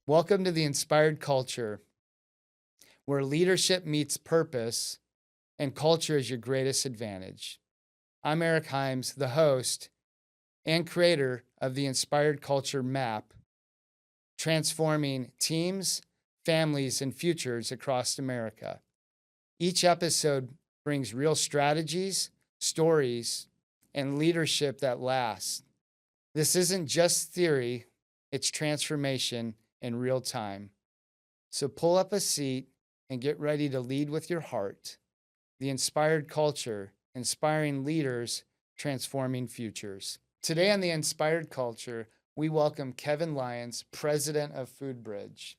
Welcome to the Inspired Culture, where leadership meets purpose and culture is your greatest advantage. I'm Eric Himes, the host and creator of the Inspired Culture Map, transforming teams, families, and futures across America. Each episode brings real strategies, stories, and leadership that lasts. This isn't just theory, it's transformation in real time. So pull up a seat and get ready to lead with your heart. The Inspired Culture, inspiring leaders, transforming futures. Today on the Inspired Culture, we welcome Kevin Lyons, president of FoodBridge,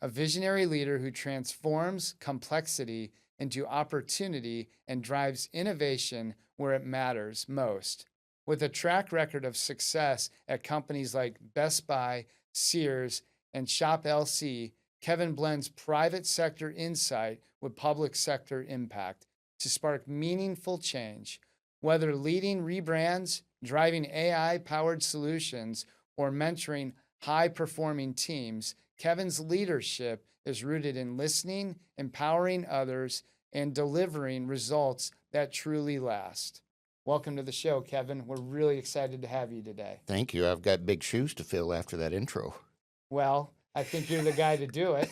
a visionary leader who transforms complexity into opportunity and drives innovation where it matters most. With a track record of success at companies like Best Buy, Sears, and Shop LC, Kevin blends private sector insight with public sector impact to spark meaningful change. Whether leading rebrands, driving AI-powered solutions, or mentoring high-performing teams, Kevin's leadership is rooted in listening, empowering others, and delivering results that truly last. Welcome to the show, Kevin. We're really excited to have you today. Thank you. I've got big shoes to fill after that intro. Well, I think you're the guy to do it.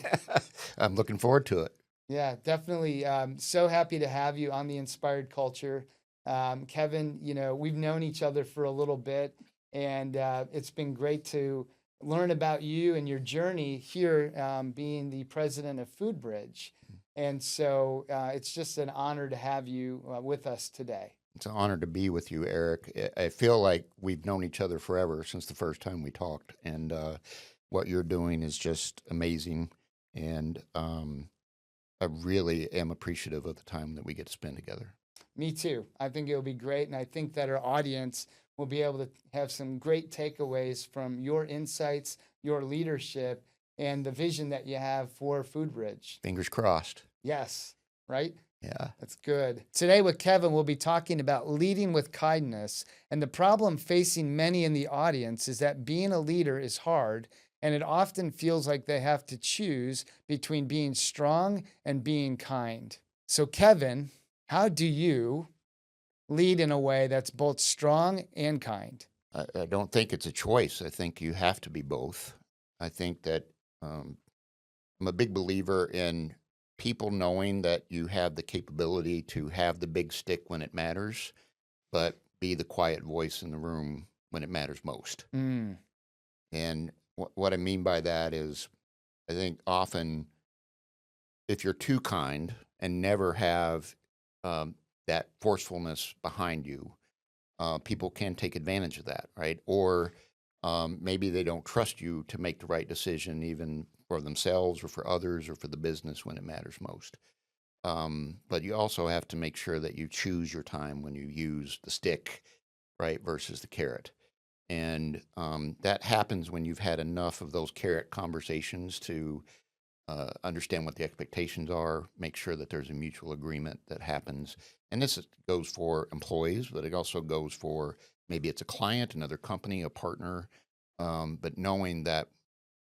I'm looking forward to it. Yeah, definitely. So happy to have you on the Inspired Culture. Kevin, we've known each other for a little bit, and it's been great to learn about you and your journey here being the president of FoodBridge. And so it's just an honor to have you with us today. It's an honor to be with you, Eric. I feel like we've known each other forever since the first time we talked, and what you're doing is just amazing. And I really am appreciative of the time that we get to spend together. Me too. I think it'll be great, and I think that our audience will be able to have some great takeaways from your insights, your leadership, and the vision that you have for FoodBridge. Fingers crossed. Yes, right? Yeah. That's good. Today with Kevin, we'll be talking about leading with kindness. And the problem facing many in the audience is that being a leader is hard, and it often feels like they have to choose between being strong and being kind. So, Kevin, how do you lead in a way that's both strong and kind? I don't think it's a choice. I think you have to be both. I think that I'm a big believer in people knowing that you have the capability to have the big stick when it matters, but be the quiet voice in the room when it matters most. And what I mean by that is, I think often if you're too kind and never have that forcefulness behind you, people can take advantage of that, right? Or maybe they don't trust you to make the right decision, even for themselves or for others or for the business when it matters most. But you also have to make sure that you choose your time when you use the stick, right, versus the carrot. And that happens when you've had enough of those carrot conversations to understand what the expectations are, make sure that there's a mutual agreement that happens. And goes for employees, but it also goes for maybe it's a client, another company, a partner. But knowing that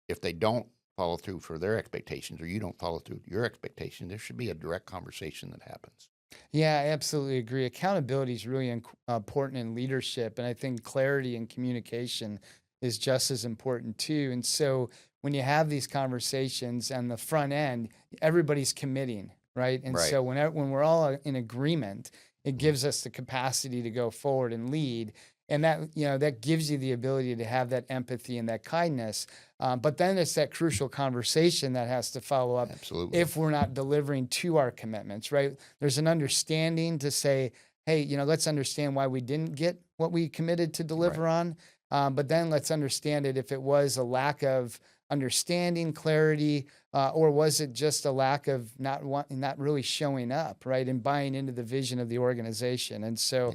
if they don't follow through for their expectations or you don't follow through your expectation, there should be a direct conversation that happens. Yeah, I absolutely agree. Accountability is really important in leadership, and I think clarity and communication is just as important too. And so when you have these conversations on the front end, everybody's committing, right? And Right. so when we're all in agreement, it gives us the capacity to go forward and lead. And that gives you the ability to have that empathy and that kindness. But then it's that crucial conversation that has to follow up. Absolutely. If we're not delivering to our commitments, right? There's an understanding to say, hey, let's understand why we didn't get what we committed to deliver on. But then let's understand it if it was a lack of understanding, clarity, or was it just a lack of not really showing up, right, and buying into the vision of the organization. And so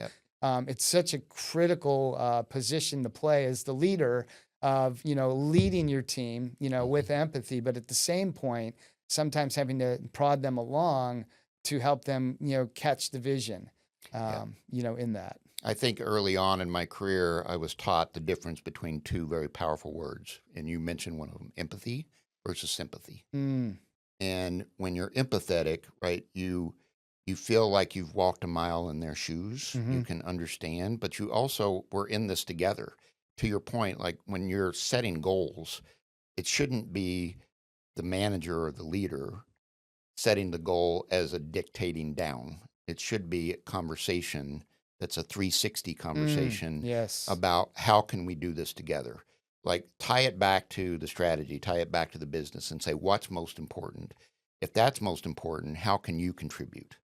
it's such a critical position to play as the leader of leading your team with empathy, but at the same point sometimes having to prod them along to help them catch the vision. Yeah. In that. I think early on in my career, I was taught the difference between two very powerful words. And you mentioned one of them, empathy versus sympathy. Mm, And when you're empathetic, right, you feel like you've walked a mile in their shoes. You hmm can understand, but you also we're in this together. To your point, like when you're setting goals, it shouldn't be the manager or the leader setting the goal as a dictating down. It should be a conversation that's a 360 conversation yes. about how can we do this together. Like tie it back to the strategy, tie it back to the business and say what's most important. If that's most important, how can you contribute?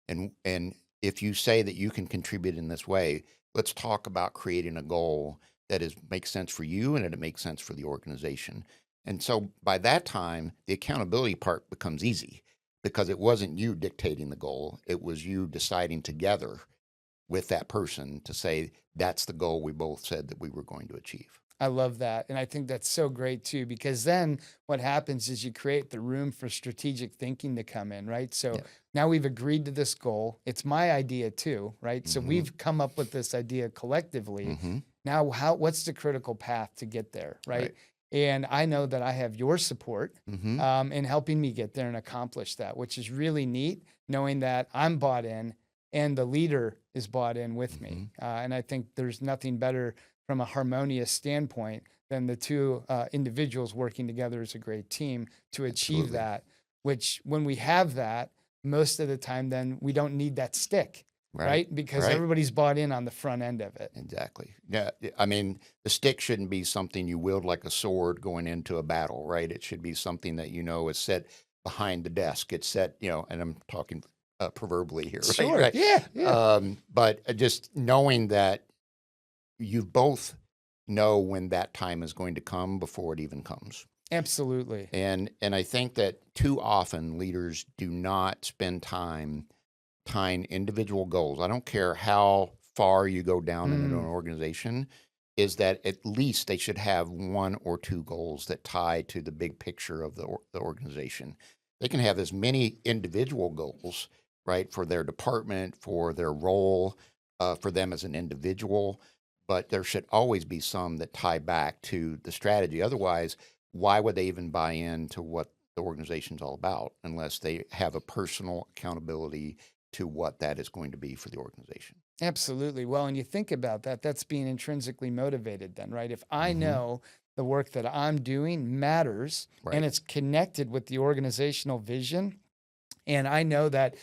And if you say that you can contribute in this way, let's talk about creating a goal that is makes sense for you and it makes sense for the organization. And so by that time, the accountability part becomes easy because it wasn't you dictating the goal, it was you deciding together with that person to say that's the goal we both said that we were going to achieve. I love that. And I think that's so great too, because then what happens is you create the room for strategic thinking to come in, right? So Yeah. now we've agreed to this goal. It's my idea too, right? So Mm-hmm. we've come up with this idea collectively. Mm-hmm. Now, what's the critical path to get there, right? Right. And I know that I have your support Mm-hmm. in helping me get there and accomplish that, which is really neat, knowing that I'm bought in and the leader is bought in with Mm-hmm. me. And I think there's nothing better from a harmonious standpoint than the two individuals working together as a great team to achieve Absolutely. that, which when we have that, most of the time, then we don't need that stick, Right. right? Because Right. everybody's bought in on the front end of it. Exactly. Yeah. I mean, the stick shouldn't be something you wield like a sword going into a battle, right? It should be something that you know is set behind the desk. It's set, and I'm talking proverbially here, right? Sure. Right. Yeah. Yeah. But just knowing that you both know when that time is going to come before it even comes. Absolutely. And I think that too often leaders do not spend time tying individual goals. I don't care how far you go down in an Mm, organization, is that at least they should have one or two goals that tie to the big picture of the organization. They can have as many individual goals, right, for their department, for their role, for them as an individual, but there should always be some that tie back to the strategy. Otherwise, why would they even buy into what the organization's all about unless they have a personal accountability to what that is going to be for the organization? absolutely. Well, and you think about that, that's being intrinsically motivated then, right? If I Mm-hmm. know the work that I'm doing matters and Right. it's connected with the organizational vision, and I know that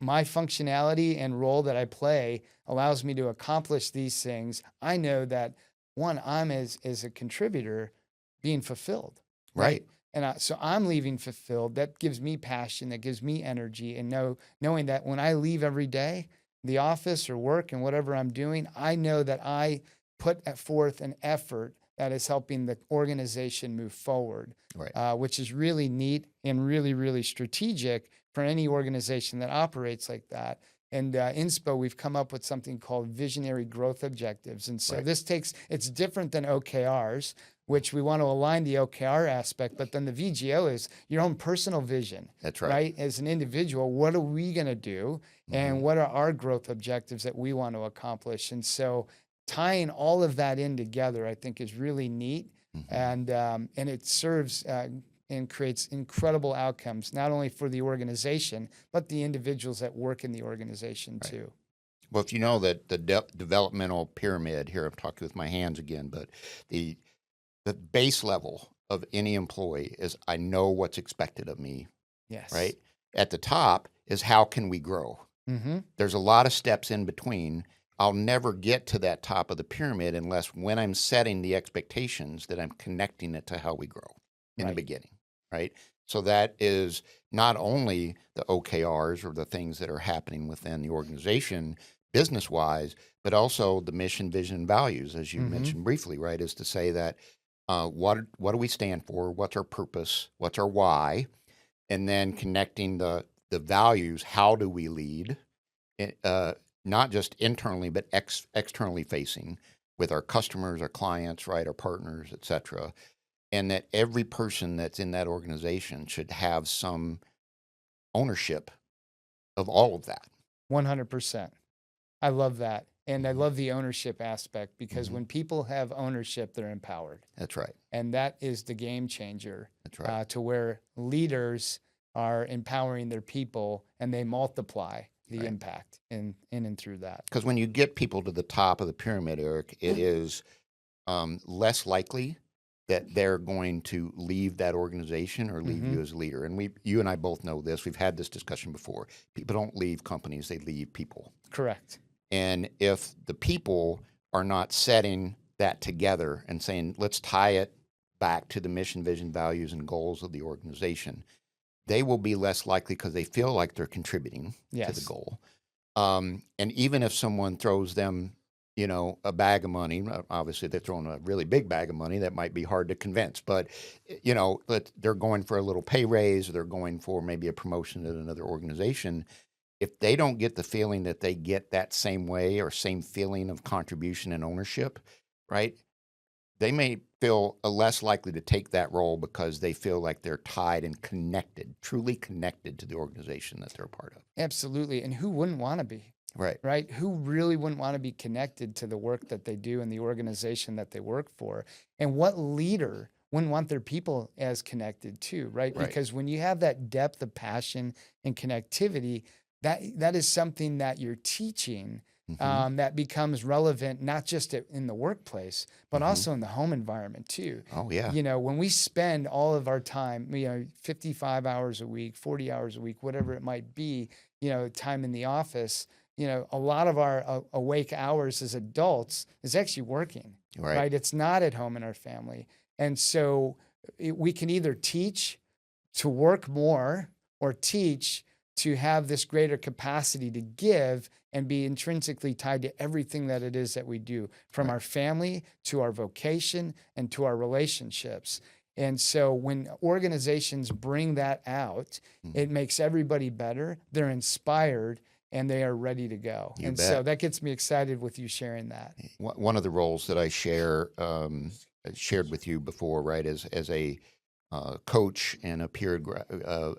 my functionality and role that I play allows me to accomplish these things, I know that one, I'm as a contributor being fulfilled, right? Right. And so I'm leaving fulfilled. That gives me passion. That gives me energy. And knowing that when I leave every day, the office or work and whatever I'm doing, I know that I put forth an effort that is helping the organization move forward, Right. which is really neat and really, really strategic for any organization that operates like that. And INSPO, we've come up with something called visionary growth objectives. And so Right. it's different than OKRs, which we want to align the OKR aspect, but then the VGO is your own personal vision, That's right. right? As an individual, what are we going to do? Mm-hmm. And what are our growth objectives that we want to accomplish? And so tying all of that in together, I think is really neat. Mm-hmm. And it serves and creates incredible outcomes, not only for the organization, but the individuals that work in the organization Right. too. Well, if you know that the developmental pyramid here, I'm talking with my hands again, but the the base level of any employee is I know what's expected of me, Yes. right? At the top is how can we grow? Mm-hmm. There's a lot of steps in between. I'll never get to that top of the pyramid unless when I'm setting the expectations that I'm connecting it to how we grow in the Right. beginning, right? So that is not only the OKRs or the things that are happening within the organization business wise, but also the mission, vision, and values, as you Mm-hmm. mentioned briefly, right? Is to say that what do we stand for? What's our purpose? What's our why? And then connecting the values. How do we lead? Not just internally, but externally facing with our customers, our clients, right, our partners, et cetera. And that every person that's in that organization should have some ownership of all of that. 100%. I love that. And I love the ownership aspect, because Mhm. when people have ownership, they're empowered. That's right. And that is the game changer, That's right. to where leaders are empowering their people and they multiply the Right. impact in and through that. Because when you get people to the top of the pyramid, Eric, it is less likely that they're going to leave that organization or leave Mm-hmm. you as a leader. And you and I both know this. We've had this discussion before. People don't leave companies; they leave people. Correct. And if the people are not setting that together and saying, let's tie it back to the mission, vision, values, and goals of the organization, they will be less likely because they feel like they're contributing to the Yes. goal. And even if someone throws them, a bag of money, obviously they're throwing a really big bag of money that might be hard to convince, but, they're going for a little pay raise, or they're going for maybe a promotion at another organization. If they don't get the feeling that they get that same way or same feeling of contribution and ownership, right? They may feel less likely to take that role because they feel like they're tied and connected, truly connected to the organization that they're a part of. Absolutely. And who wouldn't want to be? Right. Right? Who really wouldn't want to be connected to the work that they do and the organization that they work for? And what leader wouldn't want their people as connected too, right? Right. Because when you have that depth of passion and connectivity, that is something that you're teaching, Mm-hmm. that becomes relevant, not just in the workplace, but Mm-hmm. also in the home environment too. Oh, yeah. When we spend all of our time, 55 hours a week, 40 hours a week, whatever it might be, time in the office, a lot of our awake hours as adults is actually working, Right. right? It's not at home in our family. And so we can either teach to work more or teach to have this greater capacity to give and be intrinsically tied to everything that it is that we do, from Right. our family to our vocation and to our relationships. And so when organizations bring that out, Mm-hmm. it makes everybody better. They're inspired and they are ready to go. You And bet. so that gets me excited with you sharing that. One of the roles that I shared with you before, right, as a coach and a peer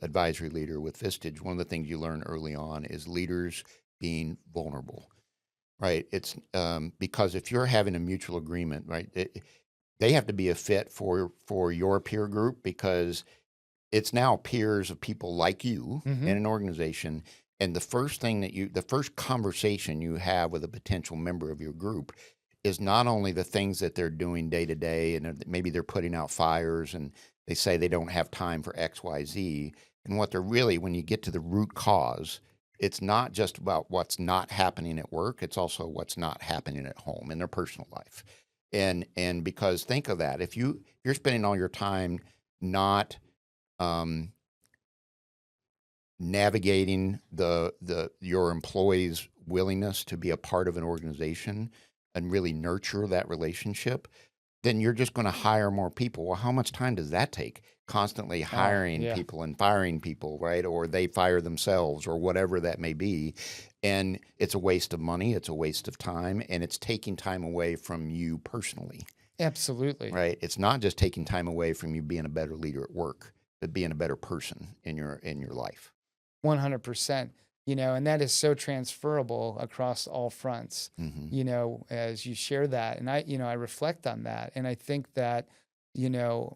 advisory leader with Vistage, one of the things you learn early on is leaders being vulnerable, right? It's because if you're having a mutual agreement, right, they have to be a fit for your peer group, because it's now peers of people like you Mm-hmm. in an organization. And the first conversation you have with a potential member of your group is not only the things that they're doing day to day, and maybe they're putting out fires and they say they don't have time for X, Y, Z. And what they're really, when you get to the root cause, it's not just about what's not happening at work. It's also what's not happening at home in their personal life. And because think of that, if you're spending all your time not um, navigating your employees' willingness to be a part of an organization and really nurture that relationship, then you're just going to hire more people. Well, how much time does that take? Constantly hiring yeah. people and firing people, right? Or they fire themselves, or whatever that may be. And it's a waste of money, it's a waste of time, and it's taking time away from you personally. Absolutely. Right? It's not just taking time away from you being a better leader at work, but being a better person in your life. 100%. And that is so transferable across all fronts, Mm-hmm. as you share that. And I reflect on that. And I think that,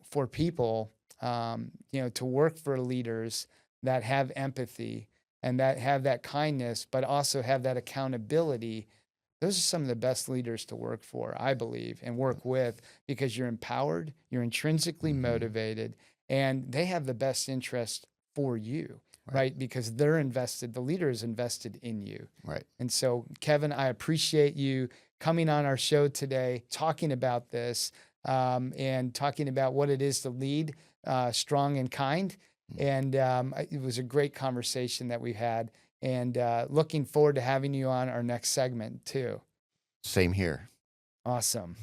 for people, to work for leaders that have empathy and that have that kindness, but also have that accountability, those are some of the best leaders to work for, I believe, and work with, because you're empowered, you're intrinsically Mm-hmm. motivated, and they have the best interest for you. Right. Right? Because they're invested, the leader is invested in you. Right. And so, Kevin, I appreciate you coming on our show today, talking about this, and talking about what it is to lead strong and kind. And it was a great conversation that we had. And looking forward to having you on our next segment, too. Same here. Awesome.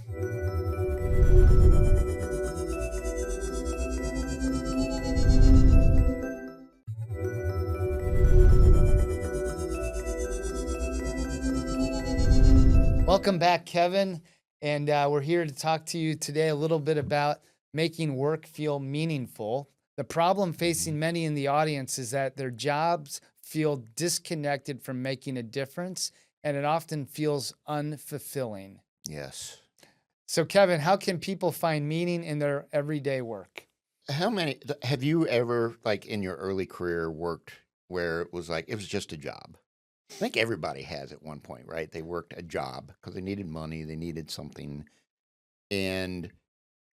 Welcome back, Kevin. And we're here to talk to you today a little bit about making work feel meaningful. The problem facing many in the audience is that their jobs feel disconnected from making a difference and it often feels unfulfilling. Yes. So, Kevin, how can people find meaning in their everyday work? Have you ever, like in your early career, worked where it was like, it was just a job? I think everybody has at one point, right? They worked a job because they needed money, they needed something, and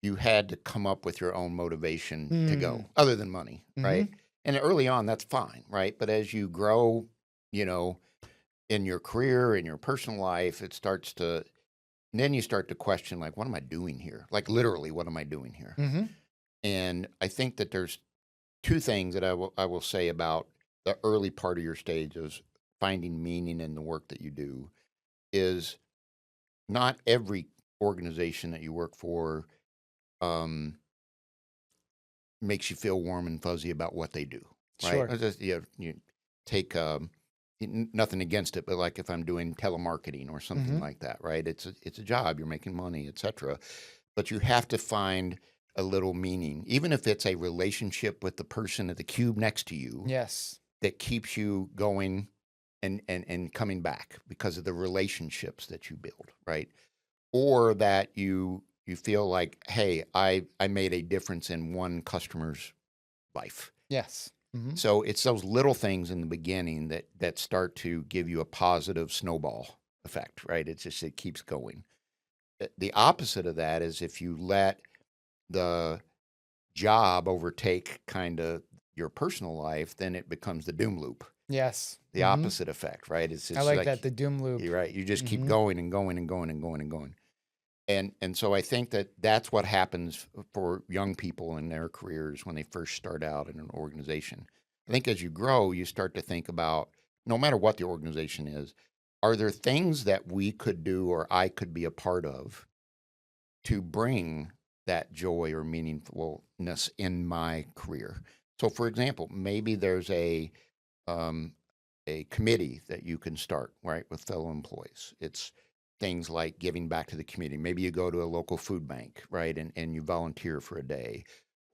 you had to come up with your own motivation to Hmm. go, other than money, Mm-hmm. right? And early on, that's fine, right? But as you grow, you know, in your career, in your personal life, it starts to, then you start to question, like, what am I doing here? Like, literally, what am I doing here? Mm-hmm. And I think that there's two things that I will say about the early part of your stage is finding meaning in the work that you do is not every organization that you work for um, makes you feel warm and fuzzy about what they do, right? Sure. You take nothing against it, but like if I'm doing telemarketing or something Mm-hmm. like that, right? It's a job, you're making money, etc. But you have to find a little meaning, even if it's a relationship with the person at the cube next to you Yes. that keeps you going and coming back because of the relationships that you build, right? Or that you feel like, hey, I made a difference in one customer's life. Yes. Mm-hmm. So it's those little things in the beginning that start to give you a positive snowball effect, right? It's just it keeps going. The opposite of that is if you let the job overtake kind of your personal life, then it becomes the doom loop. Yes. The Mm-hmm. opposite effect, right? It's I just like that, like the doom loop. you're right. You just keep Mm-hmm. going and going and going and going and going. And so I think that that's what happens for young people in their careers when they first start out in an organization. I think as you grow, you start to think about no matter what the organization is, are there things that we could do or I could be a part of to bring that joy or meaningfulness in my career? So, for example, maybe there's um, a committee that you can start, right, with fellow employees. It's things like giving back to the community. Maybe you go to a local food bank, right, and you volunteer for a day,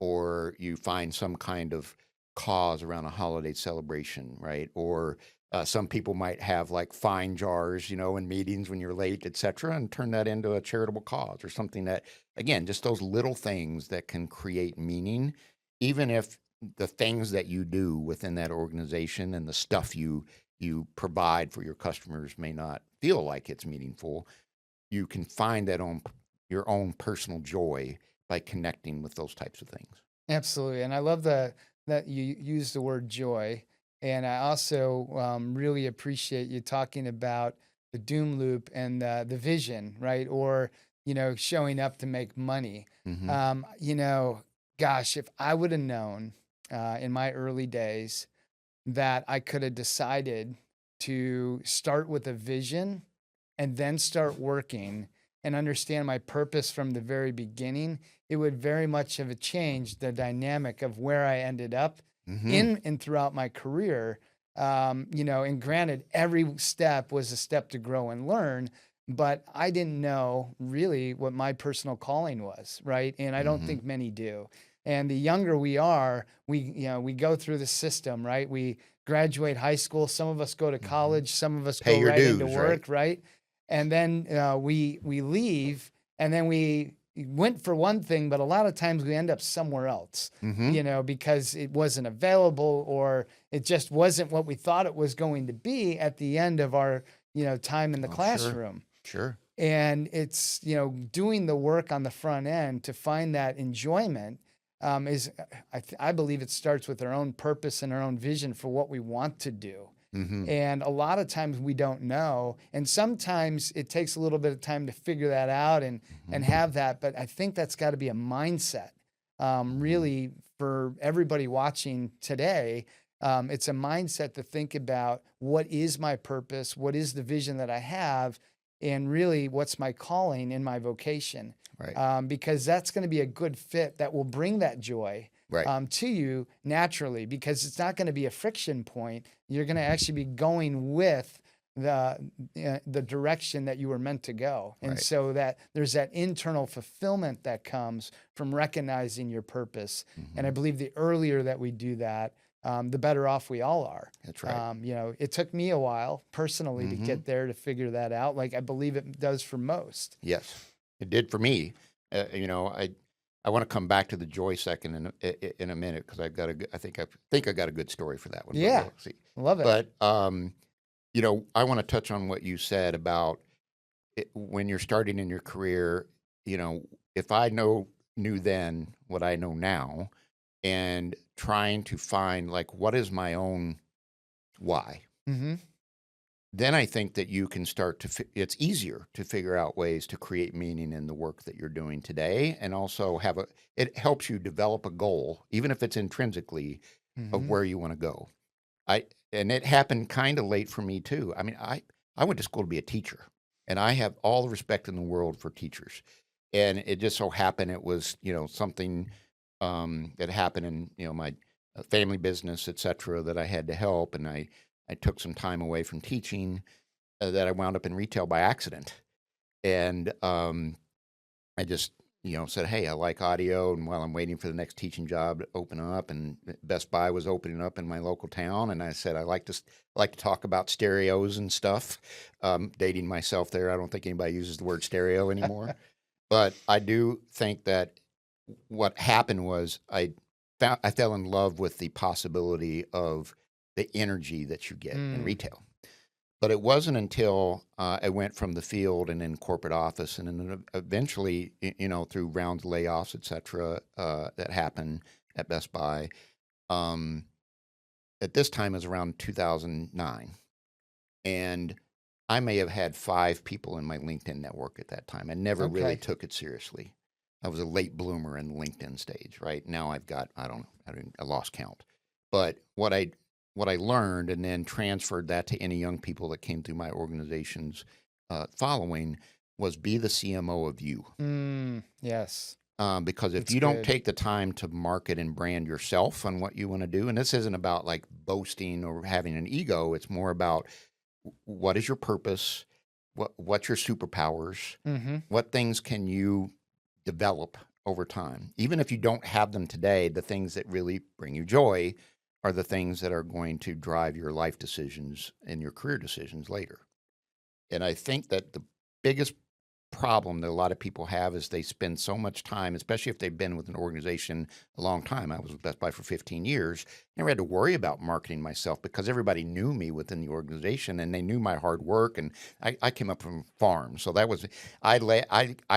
or you find some kind of cause around a holiday celebration, right? Or some people might have like fine jars, in meetings when you're late, et cetera, and turn that into a charitable cause or something that, again, just those little things that can create meaning, even if the things that you do within that organization and the stuff you provide for your customers may not feel like it's meaningful. You can find your own personal joy by connecting with those types of things. Absolutely. And I love that you use the word joy. And I also really appreciate you talking about the doom loop and the vision, right? Or, showing up to make money. Mm-hmm. Um, you know, Gosh, if I would have known in my early days that I could have decided to start with a vision and then start working and understand my purpose from the very beginning, it would very much have changed the dynamic of where I ended up Mm-hmm. in and throughout my career. And granted, every step was a step to grow and learn, but I didn't know really what my personal calling was, right? And I don't Mm-hmm. think many do. And the younger we are, we go through the system, right? We graduate high school. Some of us go to Mm-hmm. college. Some of us Pay go your right into dues, right? work, right? And then we leave, and then we went for one thing, but a lot of times we end up somewhere else, Mm-hmm. because it wasn't available or it just wasn't what we thought it was going to be at the end of our time in the Oh, sure. classroom. Sure. And it's doing the work on the front end to find that enjoyment is I believe it starts with our own purpose and our own vision for what we want to do. Mm-hmm. And a lot of times we don't know. And sometimes it takes a little bit of time to figure that out and Mm-hmm. have that. But I think that's got to be a mindset, Mm-hmm. really, for everybody watching today. It's a mindset to think about what is my purpose, what is the vision that I have, and really what's my calling in my vocation. Right. Because that's going to be a good fit that will bring that joy Right. to you naturally, because it's not going to be a friction point. You're going to actually be going with the direction that you were meant to go. And Right. so that there's that internal fulfillment that comes from recognizing your purpose. And I Mm-hmm. believe the earlier that we do that, the better off we all are. That's right. You know, it took me a while personally to Mm-hmm. get there, to figure that out. Like I believe it does for most. Yes, it did for me. You know, I want to come back to the joy second in a minute because I think I got a good story for that one. But Yeah, we'll see. love it. But you know, I want to touch on what you said about when you're starting in your career. You know, if I knew then what I know now, and trying to find like what is my own why, Mm-hmm. then I think that you can start to, it's easier to figure out ways to create meaning in the work that you're doing today. And also it helps you develop a goal, even if it's intrinsically, of Mm-hmm. where you want to go. And it happened kind of late for me too. I mean, I went to school to be a teacher, and I have all the respect in the world for teachers. And it just so happened it was, you know, something that happened in, you know, my family business, et cetera, that I had to help. And I took some time away from teaching, that I wound up in retail by accident. And I just, you know, said, hey, I like audio. And while I'm waiting for the next teaching job to open up, and Best Buy was opening up in my local town, and I said, I like to talk about stereos and stuff. Dating myself there. I don't think anybody uses the word stereo anymore. But I do think that what happened was I fell in love with the possibility of the energy that you get in Mm. retail. But it wasn't until I went from the field and in corporate office, and then eventually, you know, through rounds of layoffs, et cetera, that happened at Best Buy. Um, at this time, it was around 2009. And I may have had 5 people in my LinkedIn network at that time. I never really Okay. took it seriously. I was a late bloomer in the LinkedIn stage. Right now, I've got I lost count. But what I learned, and then transferred that to any young people that came through my organization's following, was be the CMO of you. Yes, Because if that's you don't good. take the time to market and brand yourself on what you want to do, and this isn't about like boasting or having an ego, it's more about what is your purpose, what's your superpowers, Mm-hmm. what things can you develop over time. Even if you don't have them today, the things that really bring you joy are the things that are going to drive your life decisions and your career decisions later. And I think that the biggest problem that a lot of people have is they spend so much time, especially if they've been with an organization a long time. I was with Best Buy for 15 years. Never had to worry about marketing myself because everybody knew me within the organization, and they knew my hard work. And I came up from a farm, so that was I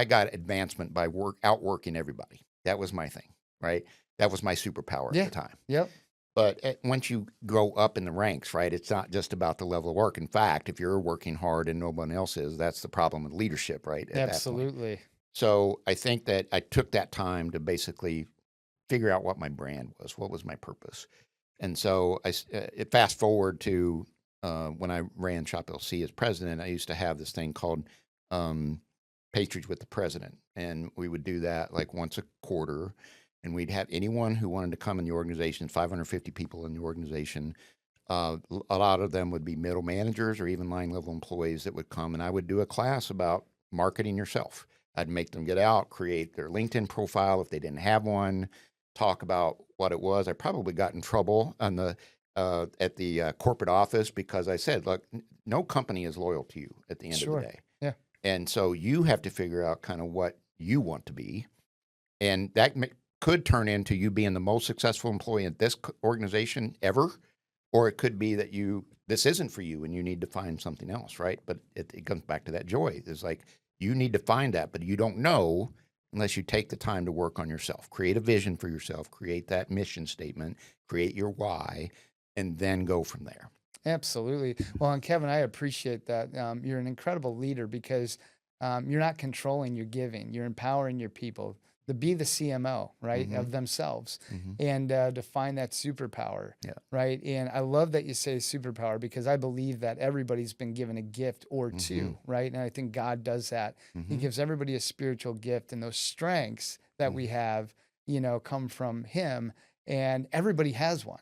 got advancement by outworking everybody. That was my thing, right? That was my superpower at Yeah. the time. Yep. But once you go up in the ranks, right, it's not just about the level of work. In fact, if you're working hard and no one else is, that's the problem with leadership, right, at that point. Absolutely. So I think that I took that time to basically figure out what my brand was, what was my purpose. And so fast forward to when I ran Shop LC as president, I used to have this thing called Pastries with the President. And we would do that like once a quarter. And we'd have anyone who wanted to come in the organization, 550 people in the organization. A lot of them would be middle managers or even line level employees that would come. And I would do a class about marketing yourself. I'd make them get out, create their LinkedIn profile if they didn't have one, talk about what it was. I probably got in trouble at the corporate office because I said, look, no company is loyal to you at the end of the Sure. day. Yeah. And so you have to figure out kind of what you want to be. And that could turn into you being the most successful employee at this organization ever, or it could be that this isn't for you and you need to find something else, right? But it comes back to that joy. It's like you need to find that, but you don't know unless you take the time to work on yourself, create a vision for yourself, create that mission statement, create your why, and then go from there. Absolutely. Well, and Kevin, I appreciate that. You're an incredible leader because you're not controlling, you're giving, you're empowering your people to be the CMO, right, Mm-hmm. of themselves, Mm-hmm. and to find that superpower, Yeah. right? And I love that you say superpower because I believe that everybody's been given a gift or Mm-hmm. two, right? And I think God does that. Mm-hmm. He gives everybody a spiritual gift, and those strengths that we have, come from Him, and everybody has one.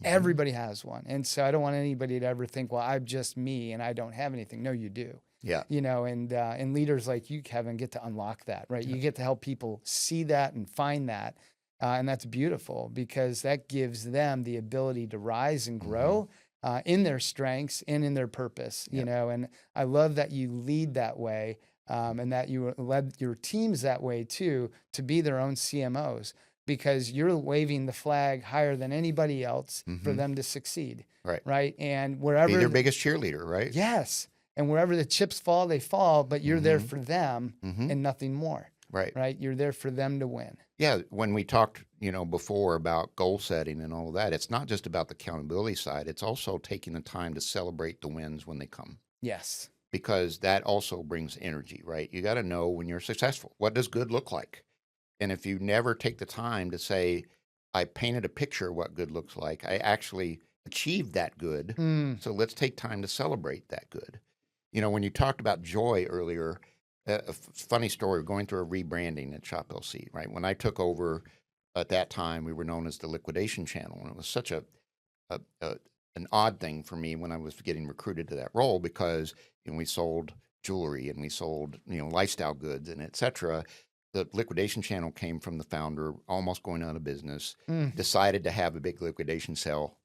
Mm-hmm. Everybody has one. And so I don't want anybody to ever think, well, I'm just me and I don't have anything. No, you do. Yeah. And leaders like you, Kevin, get to unlock that, right? You get to help people see that and find that. And that's beautiful because that gives them the ability to rise and Mhm. grow in their strengths and in their purpose, you Yep. know. And I love that you lead that way, and that you led your teams that way too, to be their own CMOs, because you're waving the flag higher than anybody else for Mhm. them to succeed, Right. right? And Be wherever, their biggest cheerleader, right? yes, and wherever the chips fall, they fall, but you're there Mhm. for them Mhm. and nothing more, Right. right? You're there for them to win. Yeah, when we talked, before about goal setting and all of that, it's not just about the accountability side. It's also taking the time to celebrate the wins when they come, Yes. because that also brings energy, right? You got to know when you're successful. What does good look like? And if you never take the time to say, I painted a picture of what good looks like, I actually achieved that good. Mm, So let's take time to celebrate that good. When you talked about joy earlier, funny story, going through a rebranding at Shop LC, right? When I took over at that time, we were known as the liquidation channel. And it was such a an odd thing for me when I was getting recruited to that role, because we sold jewelry and we sold lifestyle goods and etc. The liquidation channel came from the founder almost going out of business, mm. decided to have a big liquidation sale.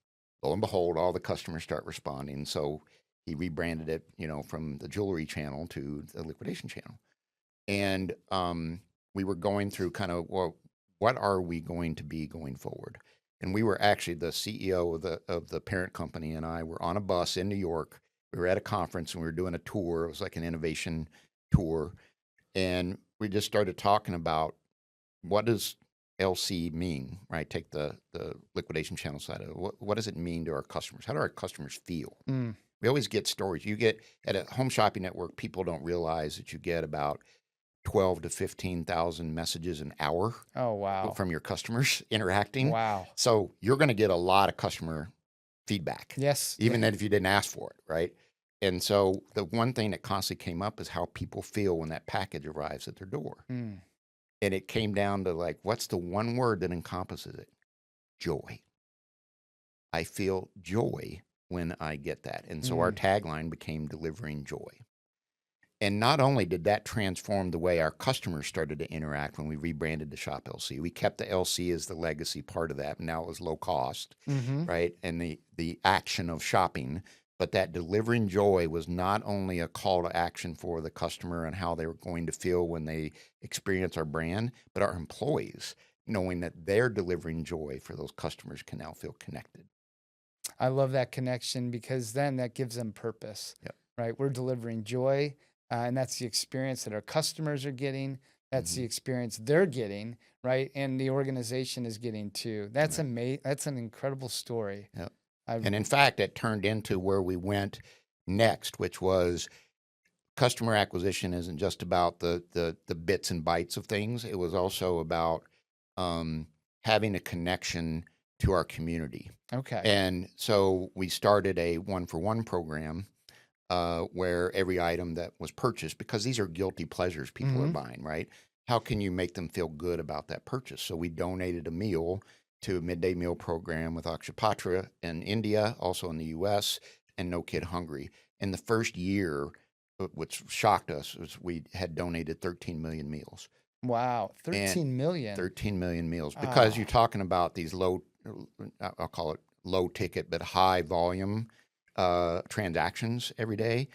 Lo and behold, all the customers start responding. So he rebranded it, from the jewelry channel to the liquidation channel. And we were going through kind of, well, what are we going to be going forward? And we were actually, the CEO of the parent company and I were on a bus in New York. We were at a conference and we were doing a tour. It was like an innovation tour, and we just started talking about, what does LC mean, right? Take the liquidation channel side of it. What does it mean to our customers? How do our customers feel? Mm. We always get stories. You get at a home shopping network, people don't realize that you get about 12 to 15,000 messages an hour Oh, wow. from your customers interacting. Wow. So you're going to get a lot of customer feedback, Yes. even if you didn't ask for it, right? And so the one thing that constantly came up is how people feel when that package arrives at their door. Mm. And it came down to, like, what's the one word that encompasses it? Joy. I feel joy when I get that. And so our Mm. tagline became delivering joy. And not only did that transform the way our customers started to interact when we rebranded the Shop LC, we kept the LC as the legacy part of that. And now it was low cost, Mm-hmm. right? And the action of shopping. But that delivering joy was not only a call to action for the customer and how they were going to feel when they experience our brand, but our employees, knowing that they're delivering joy for those customers, can now feel connected. I love that connection because then that gives them purpose, Yep. right? We're delivering joy, and that's the experience that our customers are getting. That's the Mhm. experience they're getting, right? And the organization is getting too. That's Right. amazing. That's an incredible story. Yep. I And in fact, it turned into where we went next, which was customer acquisition isn't just about the bits and bytes of things. It was also about um, having a connection to our community. okay. And so we started a 1-for-1 program where every item that was purchased, because these are guilty pleasures people are Mm-hmm. buying, right? How can you make them feel good about that purchase? So we donated a meal to a midday meal program with Akshapatra in India, also in the US, and No Kid Hungry. In the first year, which shocked us, was we had donated 13 million meals. Wow, And 13 million. 13 million meals, because you're Ah, talking about these I'll call it low ticket, but high volume transactions every day.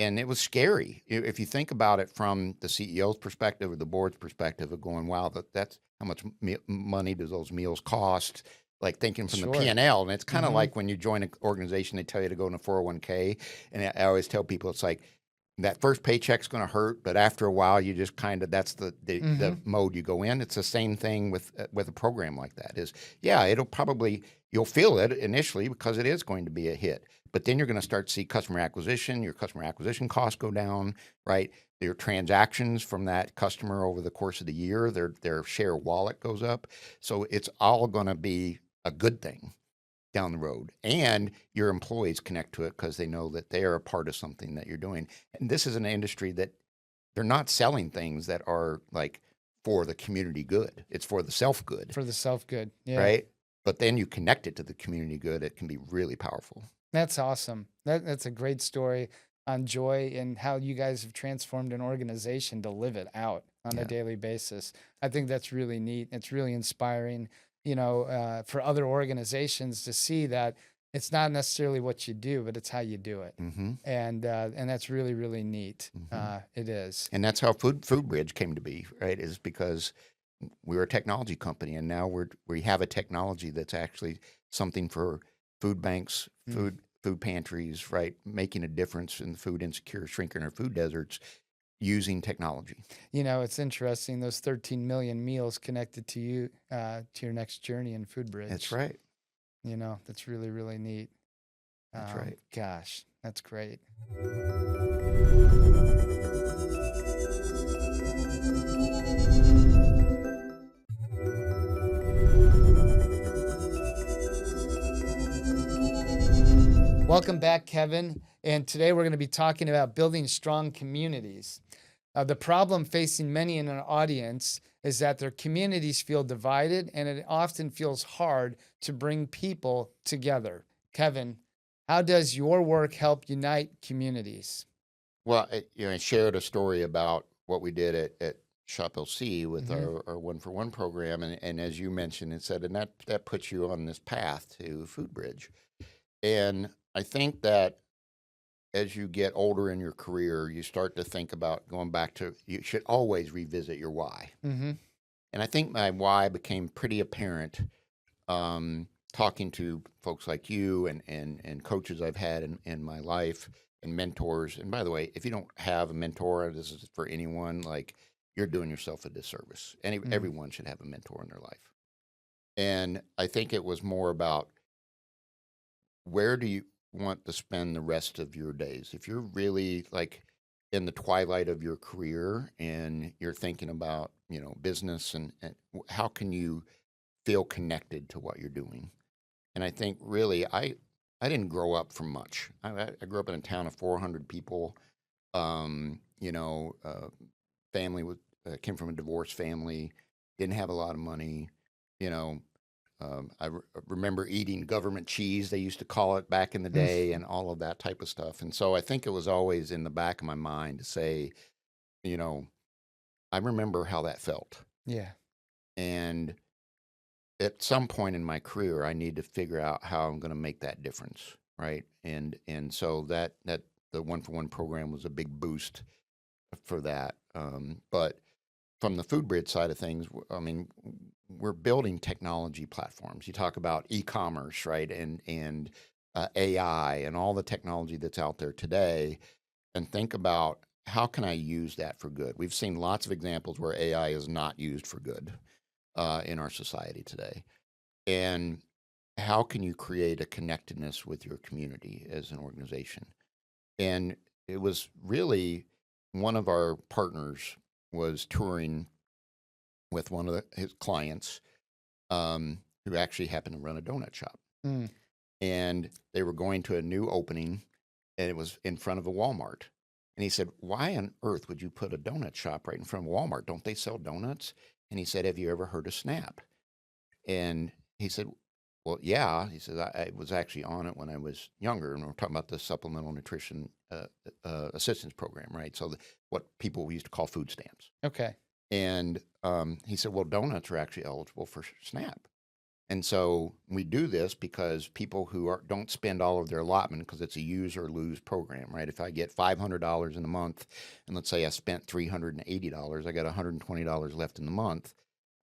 And it was scary. If you think about it from the CEO's perspective or the board's perspective of going, wow, that's how much money does those meals cost? Like thinking from the sure. P&L. And it's kind of Mm-hmm. like when you join an organization, they tell you to go in a 401k. And I always tell people, it's like, that first paycheck's going to hurt, but after a while, you just kind of, that's Mm-hmm. the mode you go in. It's the same thing with a program like that. Is, yeah, you'll feel it initially because it is going to be a hit, but then you're going to start to see customer acquisition. Your customer acquisition costs go down, right? Your transactions from that customer over the course of the year, their share of wallet goes up. So it's all going to be a good thing down the road, and your employees connect to it because they know that they are a part of something that you're doing. And this is an industry that they're not selling things that are like for the community good. It's for the self good, For the self good. Yeah. right? But then you connect it to the community good, it can be really powerful. That's awesome. That's a great story. on joy and how you guys have transformed an organization to live it out on a daily basis. I think that's really neat. It's really inspiring, for other organizations to see that it's not necessarily what you do, but it's how you do it. Mm-hmm. And that's really, really neat. Mm-hmm. It is. And that's how Food Bridge came to be, right? Is because we're a technology company, and now we have a technology that's actually something for food banks, food pantries, right? Making a difference in the food insecure, shrinking our food deserts using technology. It's interesting, those 13 million meals connected to you, to your next journey in Food Bridge. That's right. That's really, really neat. That's right. Gosh, that's great. Welcome back, Kevin. And today we're going to be talking about building strong communities. The problem facing many in an audience is that their communities feel divided, and it often feels hard to bring people together. Kevin, how does your work help unite communities? Well, I shared a story about what we did at Shop LC with our one-for-one program, and as you mentioned, it said, and that puts you on this path to Food Bridge. And I think that as you get older in your career, you start to think about going back to, you should always revisit your why. Mm-hmm. And I think my why became pretty apparent talking to folks like you and coaches I've had in my life and mentors. And by the way, if you don't have a mentor, this is for anyone, like, you're doing yourself a disservice. Everyone should have a mentor in their life. And I think it was more about, where do you want to spend the rest of your days? If you're really like in the twilight of your career and you're thinking about, business and how can you feel connected to what you're doing? And I think really, I didn't grow up from much. I grew up in a town of 400 people. Family came from a divorced family, didn't have a lot of money. You know, remember eating government cheese, they used to call it back in the day, and all of that type of stuff. And so I think it was always in the back of my mind to say, I remember how that felt. Yeah. And at some point in my career, I need to figure out how I'm going to make that difference, right? And so that the one-for-one program was a big boost for that. But from the Food Bridge side of things, I mean, we're building technology platforms. You talk about e-commerce, right? And AI and all the technology that's out there today, and think about, how can I use that for good? We've seen lots of examples where AI is not used for good in our society today. And how can you create a connectedness with your community as an organization? And it was really, one of our partners was touring with one of his clients who actually happened to run a donut shop. Mm. And they were going to a new opening, and it was in front of a Walmart. And he said, why on earth would you put a donut shop right in front of Walmart? Don't they sell donuts? And he said, have you ever heard of SNAP? And he said, well, yeah. He said, I was actually on it when I was younger, and we're talking about the Supplemental Nutrition Assistance Program, right? So what people used to call food stamps. Okay. And he said, well, donuts are actually eligible for SNAP. And so we do this because people who don't spend all of their allotment, because it's a use or lose program, right? If I get $500 in a month, and let's say I spent $380, I got $120 left in the month,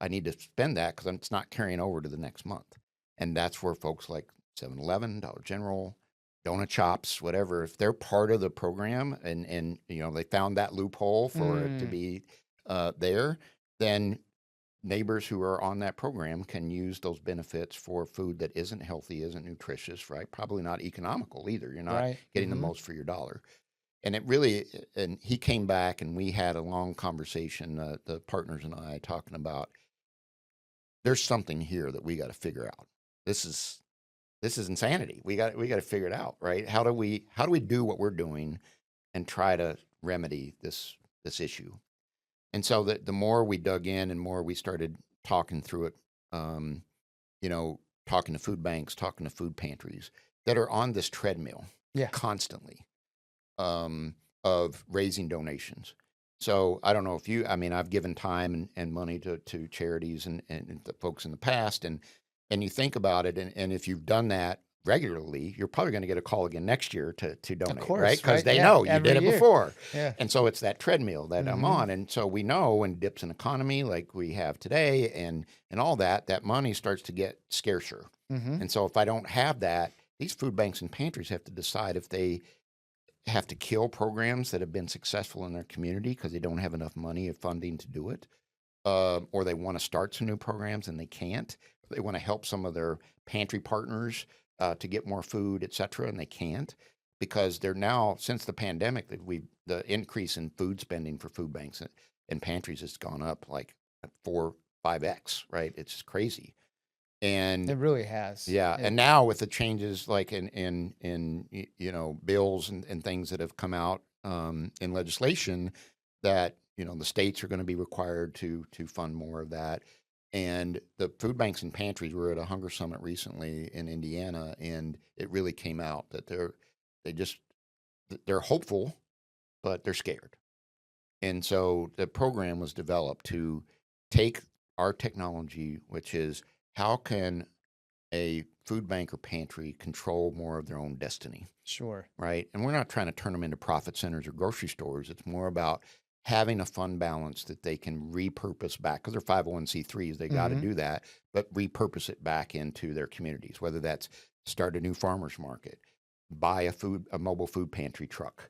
I need to spend that because it's not carrying over to the next month. And that's where folks like 7-Eleven, Dollar General, donut shops, whatever, if they're part of the program and they found that loophole for it to be there, then neighbors who are on that program can use those benefits for food that isn't healthy, isn't nutritious, right? Probably not economical either. You're not getting the most for your dollar. And and he came back and we had a long conversation, the partners and I, talking about, there's something here that we got to figure out. This is insanity. We got to figure it out, right? How do we do what we're doing and try to remedy this issue? And so the more we dug in and more we started talking through it, talking to food banks, talking to food pantries that are on this treadmill constantly. of raising donations. So I don't know if you, I mean, I've given time and money to charities and the folks in the past, and you think about it, and if you've done that regularly, you're probably going to get a call again next year to Of donate, right? course, Because right? they Yeah, know you did every it year. before. Yeah. And so it's that treadmill that I'm Mm-hmm. on. And so we know when dips in economy like we have today and all that, that money starts to get scarcer. Mm-hmm. And so if I don't have that, these food banks and pantries have to decide if they have to kill programs that have been successful in their community because they don't have enough money or funding to do it, or they want to start some new programs and they can't. They want to help some of their pantry partners to get more food, et cetera, and they can't because they're now, since the pandemic, that the increase in food spending for food banks and pantries has gone up like 4, 5x, right? It's just crazy. And It really has. yeah, and now with the changes like in bills and things that have come out in legislation that the states are going to be required to fund more of that, and the food banks and pantries were at a hunger summit recently in Indiana, and it really came out that they're hopeful, but they're scared, and so the program was developed to take our technology, which is how can a food bank or pantry control more of their own destiny, Sure. right? And we're not trying to turn them into profit centers or grocery stores. It's more about having a fund balance that they can repurpose back because they're 501c3s. They got to Mm-hmm. do that, but repurpose it back into their communities, whether that's start a new farmer's market, buy a mobile food pantry truck,